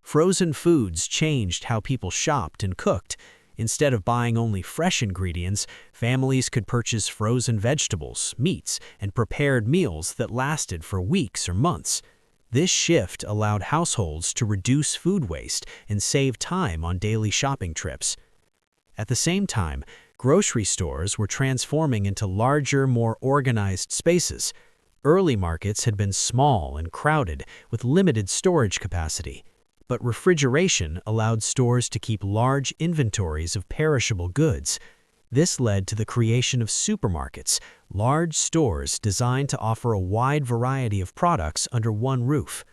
Frozen foods changed how people shopped and cooked. Instead of buying only fresh ingredients, families could purchase frozen vegetables, meats, and prepared meals that lasted for weeks or months. This shift allowed households to reduce food waste and save time on daily shopping trips. At the same time, grocery stores were transforming into larger, more organized spaces. Early markets had been small and crowded, with limited storage capacity. But refrigeration allowed stores to keep large inventories of perishable goods. This led to the creation of supermarkets, large stores designed to offer a wide variety of products under one roof.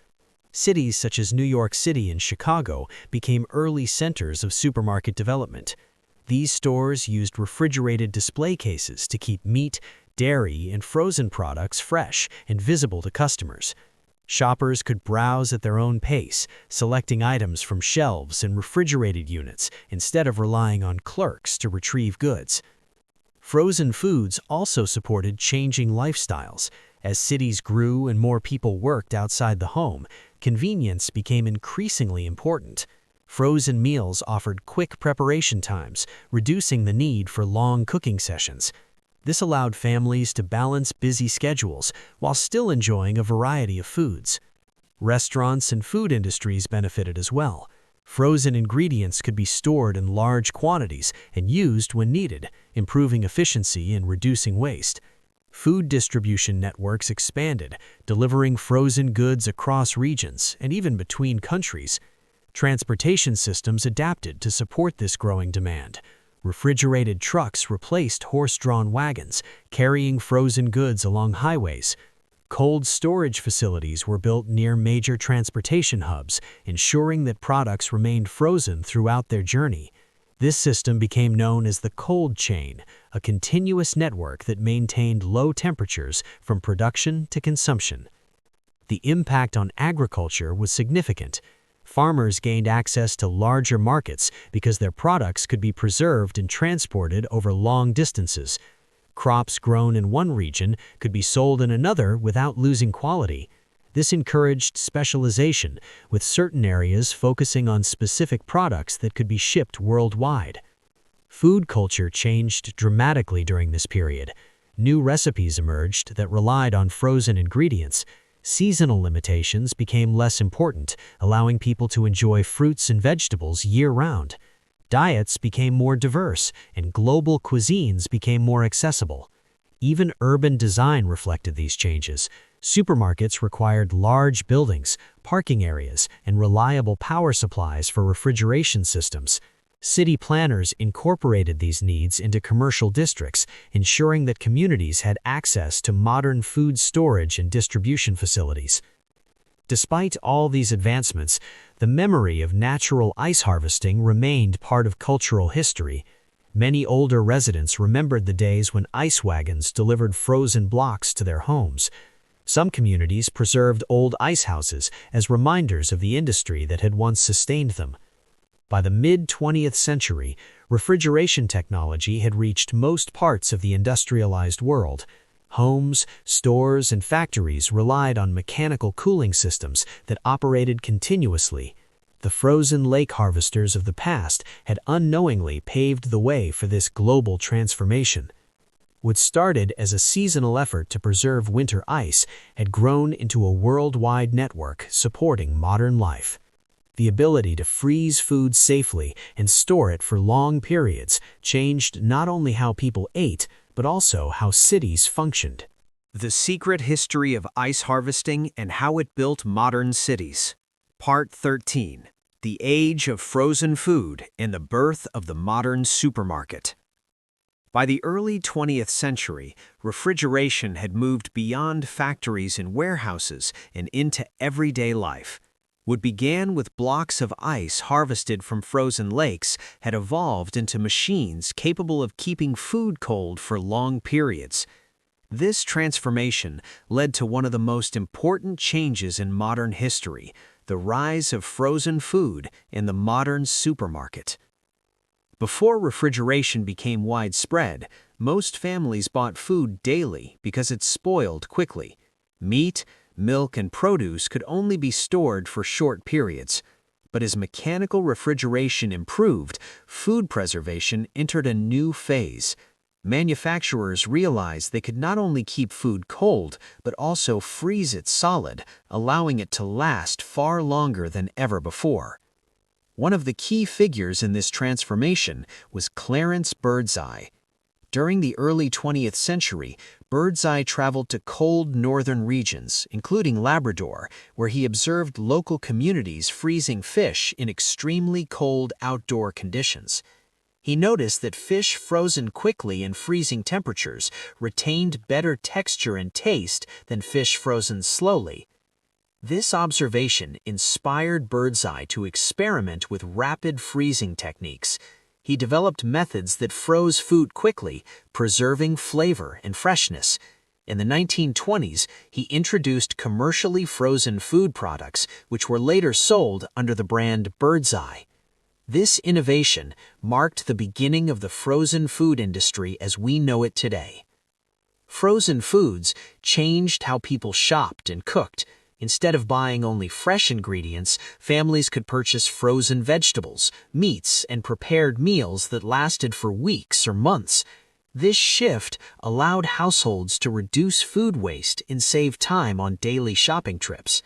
Cities such as New York City and Chicago became early centers of supermarket development. These stores used refrigerated display cases to keep meat, dairy, and frozen products fresh and visible to customers. Shoppers could browse at their own pace, selecting items from shelves and refrigerated units instead of relying on clerks to retrieve goods. Frozen foods also supported changing lifestyles. As cities grew and more people worked outside the home, convenience became increasingly important. Frozen meals offered quick preparation times, reducing the need for long cooking sessions. This allowed families to balance busy schedules while still enjoying a variety of foods. Restaurants and food industries benefited as well. Frozen ingredients could be stored in large quantities and used when needed, improving efficiency and reducing waste. Food distribution networks expanded, delivering frozen goods across regions and even between countries. Transportation systems adapted to support this growing demand. Refrigerated trucks replaced horse-drawn wagons, carrying frozen goods along highways. Cold storage facilities were built near major transportation hubs, ensuring that products remained frozen throughout their journey. This system became known as the cold chain, a continuous network that maintained low temperatures from production to consumption. The impact on agriculture was significant. Farmers gained access to larger markets because their products could be preserved and transported over long distances. Crops grown in one region could be sold in another without losing quality. This encouraged specialization, with certain areas focusing on specific products that could be shipped worldwide. Food culture changed dramatically during this period. New recipes emerged that relied on frozen ingredients. Seasonal limitations became less important, allowing people to enjoy fruits and vegetables year-round. Diets became more diverse, and global cuisines became more accessible. Even urban design reflected these changes. Supermarkets required large buildings, parking areas, and reliable power supplies for refrigeration systems. City planners incorporated these needs into commercial districts, ensuring that communities had access to modern food storage and distribution facilities. Despite all these advancements, the memory of natural ice harvesting remained part of cultural history. Many older residents remembered the days when ice wagons delivered frozen blocks to their homes. Some communities preserved old icehouses as reminders of the industry that had once sustained them. By the mid-20th century, refrigeration technology had reached most parts of the industrialized world. Homes, stores, and factories relied on mechanical cooling systems that operated continuously. The frozen lake harvesters of the past had unknowingly paved the way for this global transformation. What started as a seasonal effort to preserve winter ice had grown into a worldwide network supporting modern life. The ability to freeze food safely and store it for long periods changed not only how people ate, but also how cities functioned. The Secret History of Ice Harvesting and How It Built Modern Cities. Part 13. The Age of Frozen Food and the Birth of the Modern Supermarket. By the early 20th century, refrigeration had moved beyond factories and warehouses and into everyday life. What began with blocks of ice harvested from frozen lakes had evolved into machines capable of keeping food cold for long periods. This transformation led to one of the most important changes in modern history, the rise of frozen food in the modern supermarket. Before refrigeration became widespread, most families bought food daily because it spoiled quickly. Meat, milk, and produce could only be stored for short periods. But as mechanical refrigeration improved, food preservation entered a new phase. Manufacturers realized they could not only keep food cold, but also freeze it solid, allowing it to last far longer than ever before. One of the key figures in this transformation was Clarence Birdseye. During the early 20th century, Birdseye traveled to cold northern regions, including Labrador, where he observed local communities freezing fish in extremely cold outdoor conditions. He noticed that fish frozen quickly in freezing temperatures retained better texture and taste than fish frozen slowly. This observation inspired Birdseye to experiment with rapid freezing techniques. He developed methods that froze food quickly, preserving flavor and freshness. In the 1920s, he introduced commercially frozen food products, which were later sold under the brand Birdseye. This innovation marked the beginning of the frozen food industry as we know it today. Frozen foods changed how people shopped and cooked. Instead of buying only fresh ingredients, families could purchase frozen vegetables, meats, and prepared meals that lasted for weeks or months. This shift allowed households to reduce food waste and save time on daily shopping trips.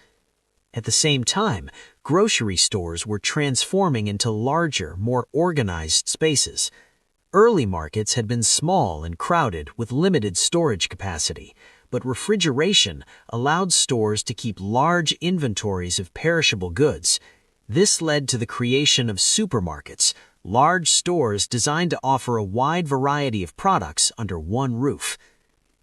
At the same time, grocery stores were transforming into larger, more organized spaces. Early markets had been small and crowded with limited storage capacity, but refrigeration allowed stores to keep large inventories of perishable goods. This led to the creation of supermarkets, large stores designed to offer a wide variety of products under one roof.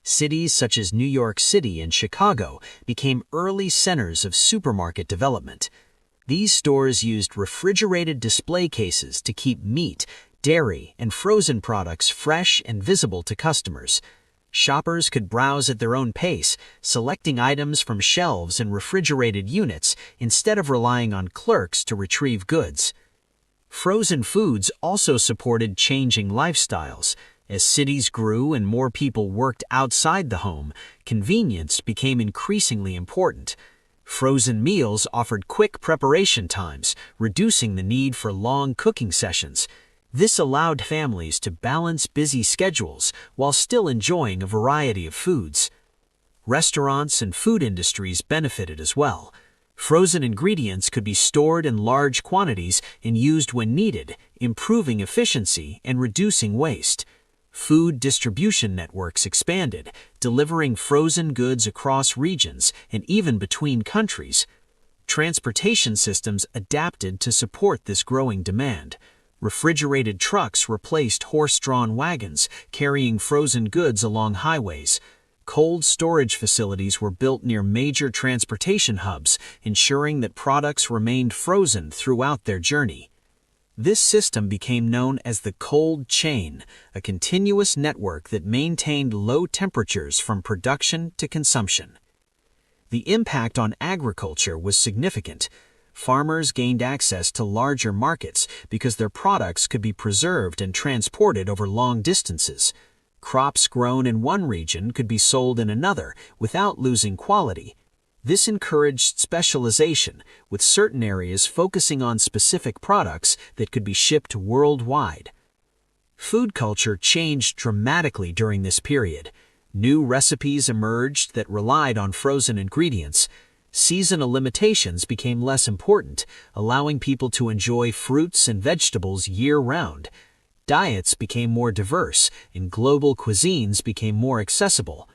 Cities such as New York City and Chicago became early centers of supermarket development. These stores used refrigerated display cases to keep meat, dairy, and frozen products fresh and visible to customers. Shoppers could browse at their own pace, selecting items from shelves in refrigerated units instead of relying on clerks to retrieve goods. Frozen foods also supported changing lifestyles. As cities grew and more people worked outside the home, convenience became increasingly important. Frozen meals offered quick preparation times, reducing the need for long cooking sessions. This allowed families to balance busy schedules while still enjoying a variety of foods. Restaurants and food industries benefited as well. Frozen ingredients could be stored in large quantities and used when needed, improving efficiency and reducing waste. Food distribution networks expanded, delivering frozen goods across regions and even between countries. Transportation systems adapted to support this growing demand. Refrigerated trucks replaced horse-drawn wagons, carrying frozen goods along highways. Cold storage facilities were built near major transportation hubs, ensuring that products remained frozen throughout their journey. This system became known as the cold chain, a continuous network that maintained low temperatures from production to consumption. The impact on agriculture was significant. Farmers gained access to larger markets because their products could be preserved and transported over long distances. Crops grown in one region could be sold in another without losing quality. This encouraged specialization, with certain areas focusing on specific products that could be shipped worldwide. Food culture changed dramatically during this period. New recipes emerged that relied on frozen ingredients. Seasonal limitations became less important, allowing people to enjoy fruits and vegetables year-round. Diets became more diverse, and global cuisines became more accessible.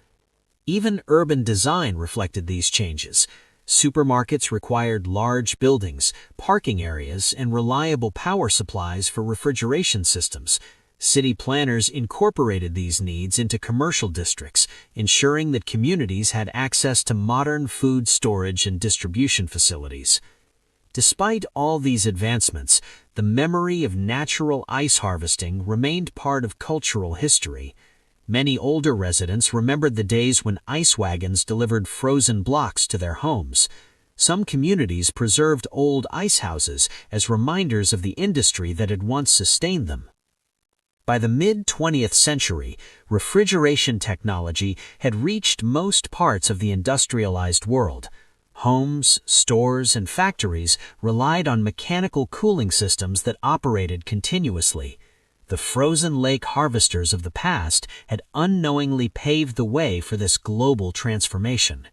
Even urban design reflected these changes. Supermarkets required large buildings, parking areas, and reliable power supplies for refrigeration systems. City planners incorporated these needs into commercial districts, ensuring that communities had access to modern food storage and distribution facilities. Despite all these advancements, the memory of natural ice harvesting remained part of cultural history. Many older residents remembered the days when ice wagons delivered frozen blocks to their homes. Some communities preserved old ice houses as reminders of the industry that had once sustained them. By the mid-20th century, refrigeration technology had reached most parts of the industrialized world. Homes, stores, and factories relied on mechanical cooling systems that operated continuously. The frozen lake harvesters of the past had unknowingly paved the way for this global transformation.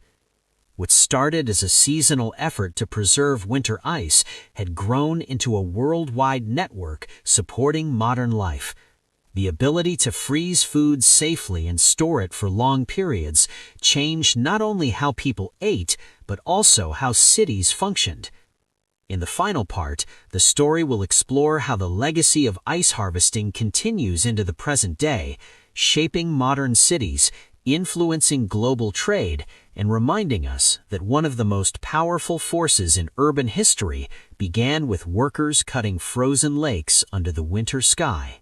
What started as a seasonal effort to preserve winter ice had grown into a worldwide network supporting modern life. The ability to freeze food safely and store it for long periods changed not only how people ate, but also how cities functioned. In the final part, the story will explore how the legacy of ice harvesting continues into the present day, shaping modern cities, influencing global trade, and reminding us that one of the most powerful forces in urban history began with workers cutting frozen lakes under the winter sky.